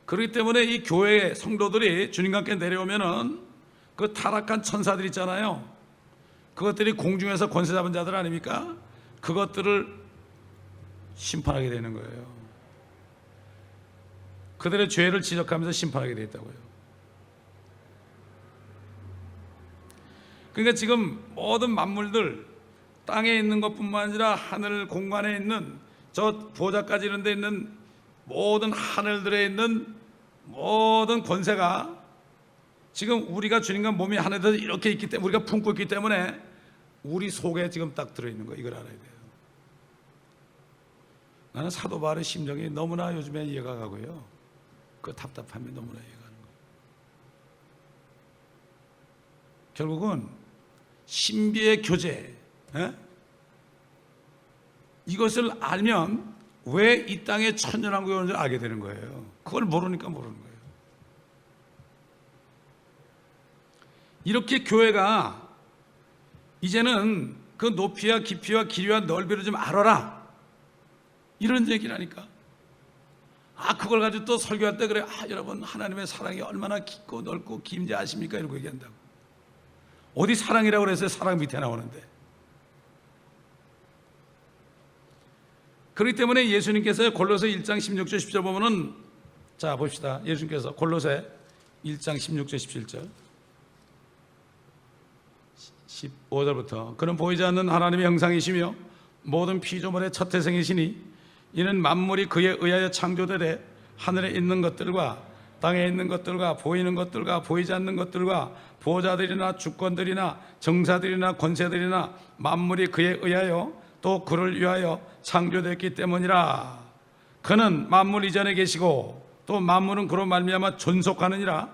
그렇기 때문에 이 교회 성도들이 주님과 함께 내려오면은 그 타락한 천사들 있잖아요. 그것들이 공중에서 권세 잡은 자들 아닙니까? 그것들을 심판하게 되는 거예요. 그들의 죄를 지적하면서 심판하게 되어 있다고요. 그러니까 지금 모든 만물들, 땅에 있는 것뿐만 아니라 하늘 공간에 있는 저 보좌까지 이런 데 있는 모든 하늘들에 있는 모든 권세가 지금 우리가 주님과 몸이 하늘에서 이렇게 있기 때문에, 우리가 품고 있기 때문에 우리 속에 지금 딱 들어있는 거, 이걸 알아야 돼요. 나는 사도 바울의 심정이 너무나 요즘에 이해가 가고요. 그 답답함이 너무나 이해가 가는 거예요. 결국은 신비의 교제, 이것을 알면 왜 이 땅에 천연왕국이 오는지 알게 되는 거예요. 그걸 모르니까 모르는 거예요. 이렇게 교회가 이제는 그 높이와 깊이와 길이와 넓이를 좀 알아라, 이런 얘기라니까. 그걸 가지고 또 설교할 때 그래, 여러분 하나님의 사랑이 얼마나 깊고 넓고 긴지 아십니까? 이러고 얘기한다고. 어디 사랑이라고 그랬어요? 사랑 밑에 나오는데. 그렇기 때문에 예수님께서 골로새 1장 16절 17절 보면은, 자 봅시다. 예수님께서 골로새 1장 16절 17절 15절부터 그는 보이지 않는 하나님의 형상이시며 모든 피조물의 첫 태생이시니 이는 만물이 그에 의하여 창조되되 하늘에 있는 것들과 땅에 있는 것들과 보이는 것들과 보이지 않는 것들과 보좌들이나 주권들이나 정사들이나 권세들이나 만물이 그에 의하여 또 그를 위하여 창조되었기 때문이라. 그는 만물 이전에 계시고 또 만물은 그로 말미암아 존속하느니라.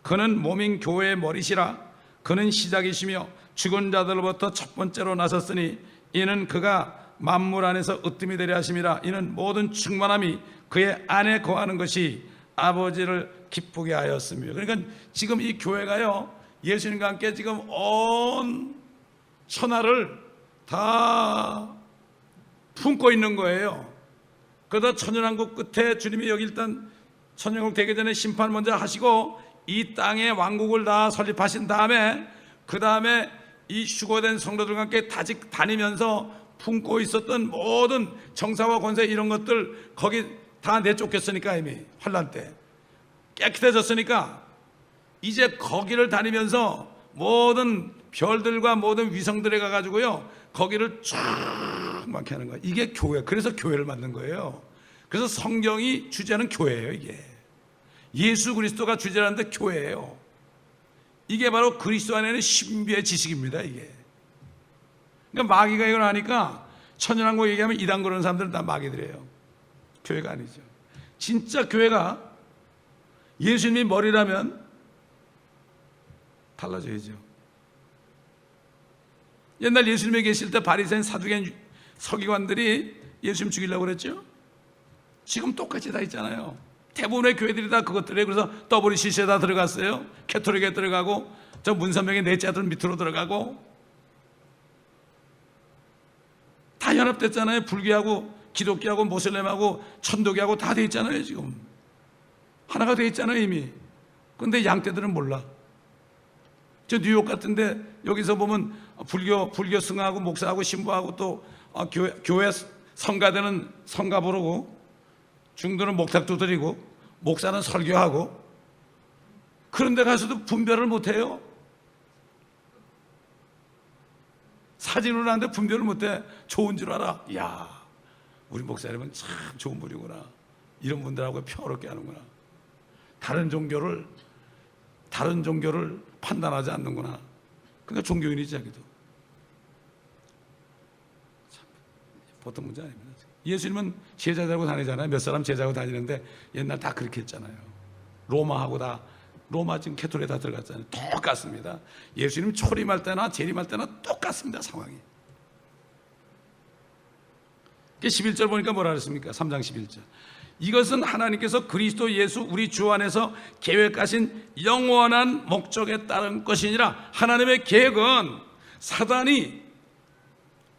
그는 몸인 교회의 머리시라. 그는 시작이시며 죽은 자들로부터 첫 번째로 나섰으니 이는 그가 만물 안에서 으뜸이 되려 하심이라. 이는 모든 충만함이 그의 안에 거하는 것이 아버지를 기쁘게 하였으며. 그러니까 지금 이 교회가요, 예수님과 함께 지금 온 천하를 다 품고 있는 거예요. 그러다 천연왕국 끝에 주님이 여기 일단 천연왕국 되기 전에 심판 먼저 하시고 이 땅의 왕국을 다 설립하신 다음에, 그 다음에 이 휴거된 성도들과 함께 다니면서 품고 있었던 모든 정사와 권세 이런 것들 거기 다 내쫓겼으니까, 이미 환란 때 깨끗해졌으니까 이제 거기를 다니면서 모든 별들과 모든 위성들에 가가지고요 거기를 쫙 막게 하는 거예요. 이게 교회. 그래서 교회를 만든 거예요. 그래서 성경이 주제는 교회예요. 이게 예수 그리스도가 주제라는데 교회예요. 이게 바로 그리스도 안에는 신비의 지식입니다. 이게. 그러니까 마귀가 이걸 하니까 천연왕국 얘기하면 이단 그러는 사람들은 다 마귀들이에요. 교회가 아니죠. 진짜 교회가 예수님이 머리라면 달라져야죠. 옛날 예수님이 계실 때 바리새인, 사두개인, 서기관들이 예수님 죽이려고 그랬죠. 지금 똑같이 다 있잖아요. 대부분의 교회들이 다 그것들이에요. 그래서 WCC에 다 들어갔어요. 캐토릭에 들어가고 저 문선명의 넷째 아들 밑으로 들어가고 다 연합됐잖아요. 불교하고 기독교하고 모슬렘하고 천도교하고 다 돼 있잖아요. 지금 하나가 돼 있잖아요 이미. 그런데 양떼들은 몰라. 저 뉴욕 같은데 여기서 보면 불교 승하고 목사하고 신부하고 또 교회 성가대는 성가 부르고 중도는 목탁 두드리고 목사는 설교하고 그런데 가서도 분별을 못해요. 사진으로 하는데 분별을 못해. 좋은 줄 알아. 이야, 우리 목사님은 참 좋은 분이구나. 이런 분들하고 평화롭게 하는구나. 다른 종교를 판단하지 않는구나. 그러니까 종교인이지 자기도. 참, 보통 문제 아닙니다. 예수님은 제자들하고 다니잖아요. 몇 사람 제자하고 다니는데 옛날 다 그렇게 했잖아요. 로마 지금 캐톨에 다 들어갔잖아요. 똑같습니다. 예수님 초림할 때나 재림할 때나 똑같습니다. 상황이. 11절 보니까 뭐라 그랬습니까? 3장 11절. 이것은 하나님께서 그리스도 예수 우리 주 안에서 계획하신 영원한 목적에 따른 것이니라. 하나님의 계획은 사단이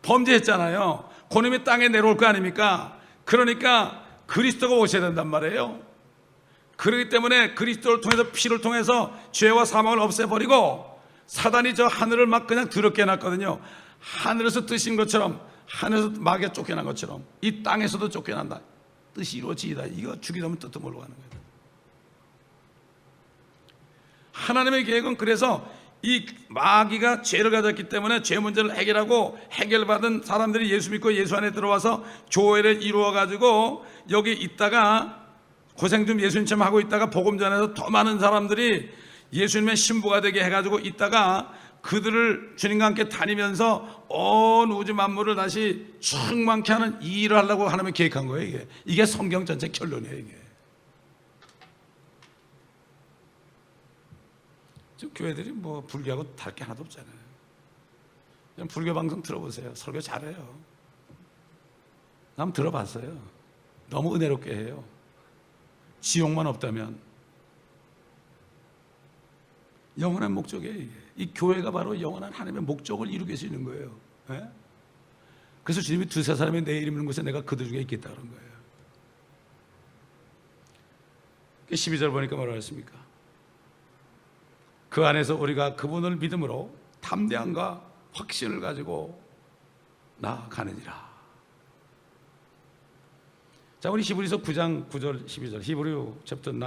범죄했잖아요. 그놈이 땅에 내려올 거 아닙니까? 그러니까 그리스도가 오셔야 된단 말이에요. 그렇기 때문에 그리스도를 통해서, 피를 통해서 죄와 사망을 없애버리고, 사단이 저 하늘을 막 그냥 더럽게 해놨거든요. 하늘에서 뜨신 것처럼, 하늘에서 마귀가 쫓겨난 것처럼 이 땅에서도 쫓겨난다. 뜻이 이루어지이다. 이거 죽이려면 뜻도 모르고 하는 거예요. 하나님의 계획은, 그래서 이 마귀가 죄를 가졌기 때문에 죄 문제를 해결하고, 해결받은 사람들이 예수 믿고 예수 안에 들어와서 교회를 이루어가지고 여기 있다가 고생 좀 예수님처럼 하고 있다가 복음 전해서 더 많은 사람들이 예수님의 신부가 되게 해가지고 있다가 그들을 주님과 함께 다니면서 온 우주 만물을 다시 충만케 하는 이 일을 하려고 하나님이 계획한 거예요. 이게 성경 전체 결론이에요. 이게 지금 교회들이 뭐 불교하고 다를 게 하나도 없잖아요. 그냥 불교 방송 들어보세요. 설교 잘해요. 난 들어봤어요. 너무 은혜롭게 해요. 지옥만 없다면. 영원한 목적이에요. 이게. 이 교회가 바로 영원한 하나님의 목적을 이루게 해주는 거예요. 네? 그래서 주님이 두세 사람이 내 이름 있는 곳에 내가 그들 중에 있겠다 그런 거예요. 12절 보니까 뭐라고 했습니까? 그 안에서 우리가 그분을 믿음으로 담대함과 확신을 가지고 나아가느니라. 자, 우리 히브리서 9장 9절 12절, 히브리 챕터 9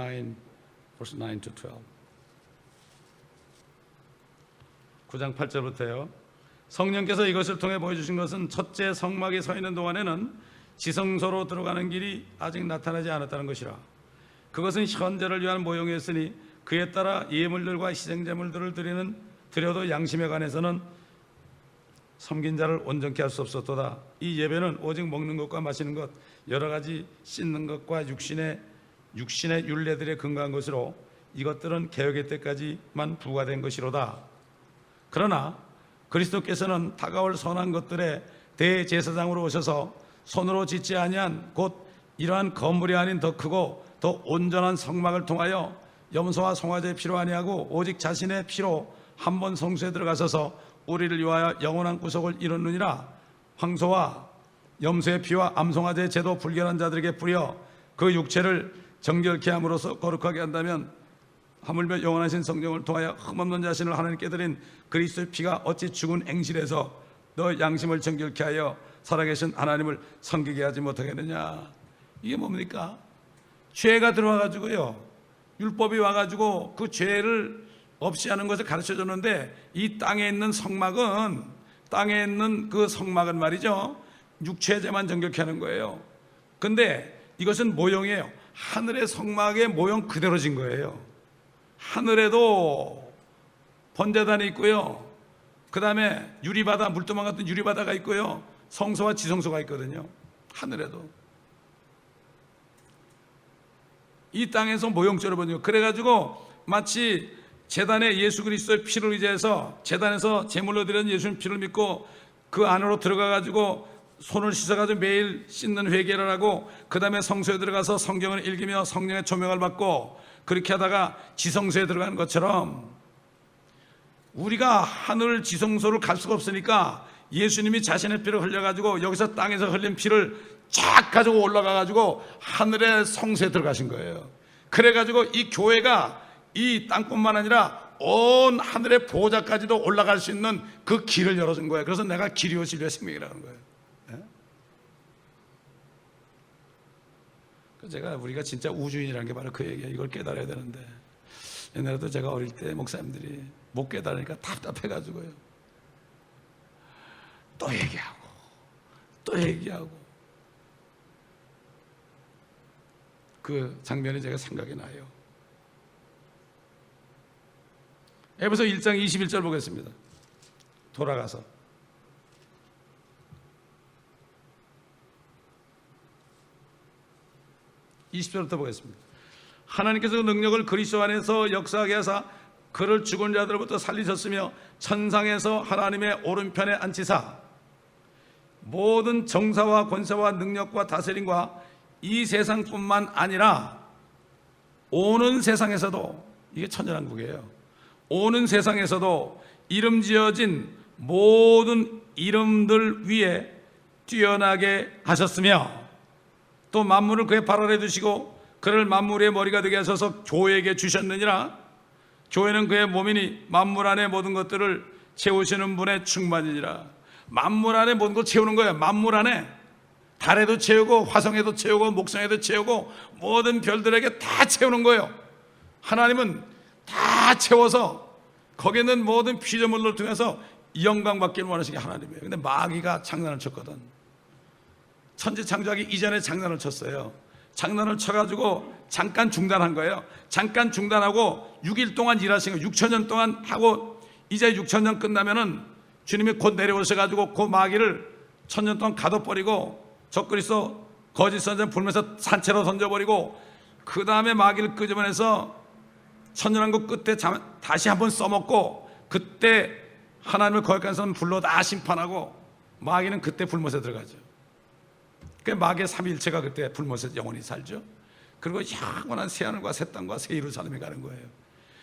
verse 9 to 12. 9장 8절부터요. 성령께서 이것을 통해 보여주신 것은 첫째 성막에 서 있는 동안에는 지성소로 들어가는 길이 아직 나타나지 않았다는 것이라. 그것은 현재를 위한 모형이었으니 그에 따라 예물들과 희생제물들을 드려도 양심에 관해서는 섬긴 자를 온전케 할 수 없었도다. 이 예배는 오직 먹는 것과 마시는 것, 여러 가지 씻는 것과 육신의 율례들에 근거한 것으로 이것들은 개혁의 때까지만 부과된 것이로다. 그러나 그리스도께서는 다가올 선한 것들의 대제사장으로 오셔서 손으로 짓지 아니한 곧 이러한 건물이 아닌 더 크고 더 온전한 성막을 통하여 염소와 송아지의 피로 아니하고 오직 자신의 피로 한 번 성소에 들어가셔서 우리를 위하여 영원한 구속을 이루느니라. 황소와 염소의 피와 암송아지의 제도 불결한 자들에게 뿌려 그 육체를 정결케 함으로써 거룩하게 한다면, 하물며 영원하신 성령을 통하여 흠없는 자신을 하나님께 드린 그리스도의 피가 어찌 죽은 앵실에서 너 양심을 정결케 하여 살아계신 하나님을 섬기게 하지 못하겠느냐. 이게 뭡니까? 죄가 들어와가지고요, 율법이 와가지고 그 죄를 없이 하는 것을 가르쳐 줬는데, 이 땅에 있는 성막은, 땅에 있는 그 성막은 말이죠, 육체제만 정결케 하는 거예요. 근데 이것은 모형이에요. 하늘의 성막의 모형 그대로 진 거예요. 하늘에도 번제단이 있고요, 그 다음에 유리바다, 물두멍 같은 유리바다가 있고요, 성소와 지성소가 있거든요. 하늘에도. 이 땅에서 모형처럼 보죠. 그래가지고 마치 제단에 예수 그리스도의 피를 의지해서, 제단에서 제물로 드리는 예수님 피를 믿고 그 안으로 들어가가지고 손을 씻어가지고 매일 씻는 회개를 하고, 그 다음에 성소에 들어가서 성경을 읽으며 성령의 조명을 받고, 그렇게 하다가 지성소에 들어가는 것처럼 우리가 하늘 지성소를 갈 수가 없으니까 예수님이 자신의 피를 흘려가지고 여기서 땅에서 흘린 피를 쫙 가지고 올라가가지고 하늘의 성소에 들어가신 거예요. 그래가지고 이 교회가 이 땅뿐만 아니라 온 하늘의 보호자까지도 올라갈 수 있는 그 길을 열어준 거예요. 그래서 내가 길이요 진리요 생명이라는 거예요. 제가 우리가 진짜 우주인이라는 게 바로 그 얘기예요. 이걸 깨달아야 되는데 옛날에도 제가 어릴 때 목사님들이 못 깨달으니까 답답해가지고요, 또 얘기하고 또 얘기하고, 그 장면이 제가 생각이 나요. 에베소 1장 21절 보겠습니다. 돌아가서 20절부터 보겠습니다. 하나님께서 그 능력을 그리스도 안에서 역사하게 하사 그를 죽은 자들로부터 살리셨으며 천상에서 하나님의 오른편에 앉히사 모든 정사와 권세와 능력과 다스림과 이 세상뿐만 아니라 오는 세상에서도, 이게 천년왕국이에요, 오는 세상에서도 이름 지어진 모든 이름들 위에 뛰어나게 하셨으며 또 만물을 그의 발 아래 두시고 그를 만물의 머리가 되게 하셔서 교회에게 주셨느니라. 교회는 그의 몸이니 만물 안에 모든 것들을 채우시는 분의 충만이니라. 만물 안에 모든 걸 채우는 거예요. 만물 안에 달에도 채우고 화성에도 채우고 목성에도 채우고 모든 별들에게 다 채우는 거예요. 하나님은 다 채워서 거기에 있는 모든 피조물을 통해서 영광 받기를 원하시는 게 하나님이에요. 근데 마귀가 장난을 쳤거든. 천지 창조하기 이전에 장난을 쳤어요. 장난을 쳐가지고 잠깐 중단한 거예요. 잠깐 중단하고 6일 동안 일하신 거예요. 6천년 동안 하고 이제 6천년 끝나면은 주님이 곧 내려오셔가지고 그 마귀를 1000년 동안 가둬버리고 적그리스도 거짓 선전 불면서 산채로 던져버리고 그 다음에 마귀를 끄집어내서 천년왕국 끝에 다시 한번 써먹고 그때 하나님을 거역한 사람 불러 다 심판하고 마귀는 그때 불못에 들어가죠. 그 마귀의 삼위일체가 그때 불못에 영원히 살죠. 그리고 영원한 새하늘과 새 땅과 새 예루살렘에 가는 거예요.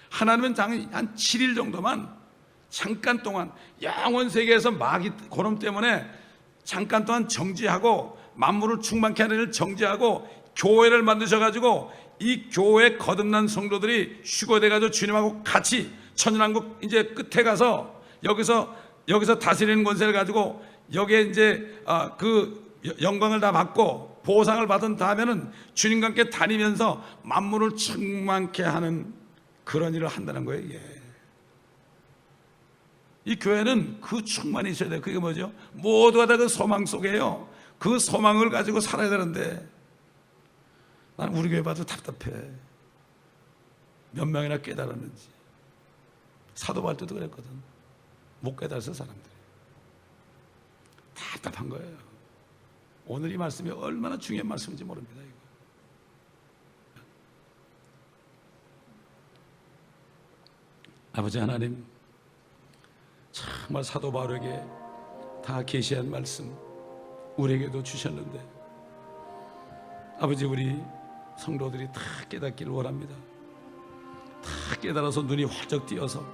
하나님은 한 7일 정도만 잠깐 동안 영원 세계에서 마귀 고놈 때문에 잠깐 동안 정지하고 만물을 충만케 하는 일을 정지하고 교회를 만드셔가지고 이 교회 거듭난 성도들이 휴거돼가지고 주님하고 같이 천년왕국 이제 끝에 가서 여기서 다스리는 권세를 가지고 여기에 이제 그 영광을 다 받고 보상을 받은 다음에는 주님과 함께 다니면서 만물을 충만케 하는 그런 일을 한다는 거예요. 이게. 이 교회는 그 충만이 있어야 돼요. 그게 뭐죠? 모두가 다 그 소망 속에요. 그 소망을 가지고 살아야 되는데 나는 우리 교회 봐도 답답해. 몇 명이나 깨달았는지. 사도 바울 때도 그랬거든. 못 깨달아서 사람들이 답답한 거예요. 오늘 이 말씀이 얼마나 중요한 말씀인지 모릅니다. 이거. 아버지 하나님, 정말 사도 바울에게 다 계시한 말씀 우리에게도 주셨는데 아버지, 우리 성도들이 다 깨닫기를 원합니다. 다 깨달아서 눈이 활짝 띄어서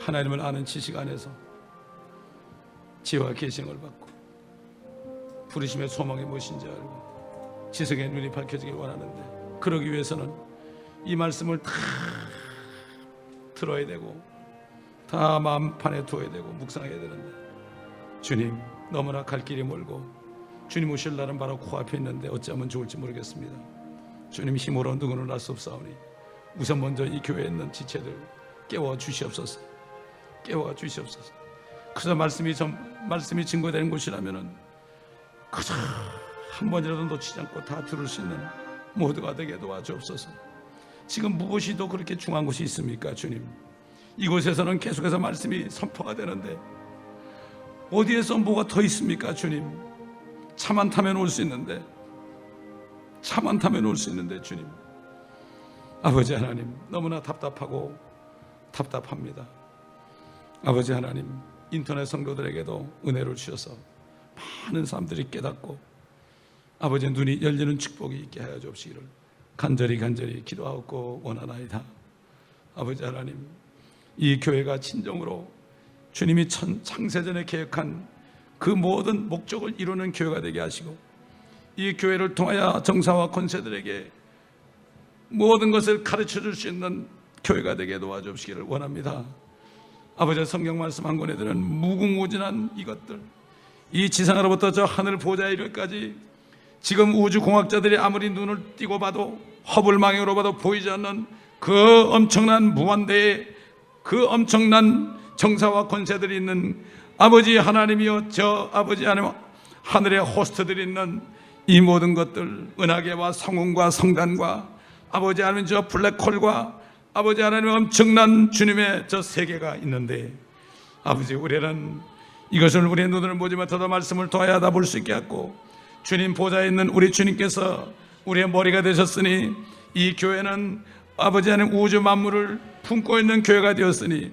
하나님을 아는 지식 안에서 지혜와 계시를 받고 부르심의 소망이 무엇인지 알고 지성의 눈이 밝혀지길 원하는데, 그러기 위해서는 이 말씀을 다 들어야 되고 다 마음판에 두어야 되고 묵상해야 되는데, 주님, 너무나 갈 길이 멀고 주님 오실 날은 바로 코앞에 있는데 어찌하면 좋을지 모르겠습니다. 주님, 힘으로 누구는 알 수 없사오니 우선 먼저 이 교회에 있는 지체들 깨워 주시옵소서. 깨워 주시옵소서. 그저 말씀이 증거되는 곳이라면은 그저 한 번이라도 놓치지 않고 다 들을 수 있는 모두가 되게 도와주옵소서. 지금 무엇이 더 그렇게 중요한 곳이 있습니까? 주님, 이곳에서는 계속해서 말씀이 선포가 되는데 어디에서 뭐가 더 있습니까? 주님, 차만 타면 올 수 있는데, 차만 타면 올 수 있는데 주님, 아버지 하나님, 너무나 답답하고 답답합니다. 아버지 하나님, 인터넷 성도들에게도 은혜를 주셔서 많은 사람들이 깨닫고 아버지 눈이 열리는 축복이 있게 하여 주옵시기를 간절히 기도하고 원하나이다. 아버지 하나님, 이 교회가 진정으로 주님이 창세전에 계획한 그 모든 목적을 이루는 교회가 되게 하시고 이 교회를 통하여 정사와 권세들에게 모든 것을 가르쳐 줄 수 있는 교회가 되게 도와주시기를 원합니다. 아버지, 성경 말씀 한 권에 드는 무궁무진한 이것들, 이 지상으로부터 저 하늘 보좌에 이르기까지 지금 우주공학자들이 아무리 눈을 띄고 봐도 허블망행으로 봐도 보이지 않는 그 엄청난 무한대의 그 엄청난 정사와 권세들이 있는 아버지 하나님이여, 저 아버지 하나님 하늘의 호스트들이 있는 이 모든 것들, 은하계와 성운과 성단과 아버지 하나님 저 블랙홀과 아버지 하나님 엄청난 주님의 저 세계가 있는데, 아버지 우리는 이것을 우리의 눈을 보지 못하도 말씀을 통하여 다 볼 수 있게 하고, 주님 보좌에 있는 우리 주님께서 우리의 머리가 되셨으니 이 교회는 아버지 하나님 우주 만물을 품고 있는 교회가 되었으니,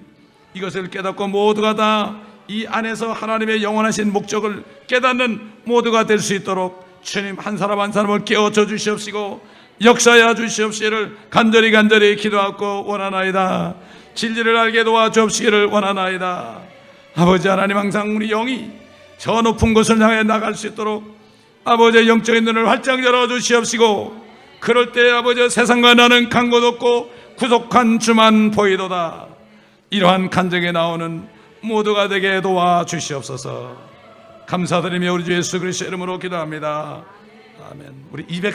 이것을 깨닫고 모두가 다 이 안에서 하나님의 영원하신 목적을 깨닫는 모두가 될 수 있도록 주님 한 사람 한 사람을 깨워줘 주시옵시고 역사하여 주시옵시기를 간절히 기도하고 원하나이다. 진리를 알게 도와주옵시기를 원하나이다. 아버지 하나님, 항상 우리 영이 저 높은 곳을 향해 나갈 수 있도록 아버지의 영적인 눈을 활짝 열어주시옵시고, 그럴 때 아버지 세상과 나는 간 곳 없고 구속한 주만 보이도다. 이러한 간증에 나오는 모두가 되게 도와주시옵소서. 감사드리며 우리 주 예수 그리스도의 이름으로 기도합니다. 아멘. 우리 200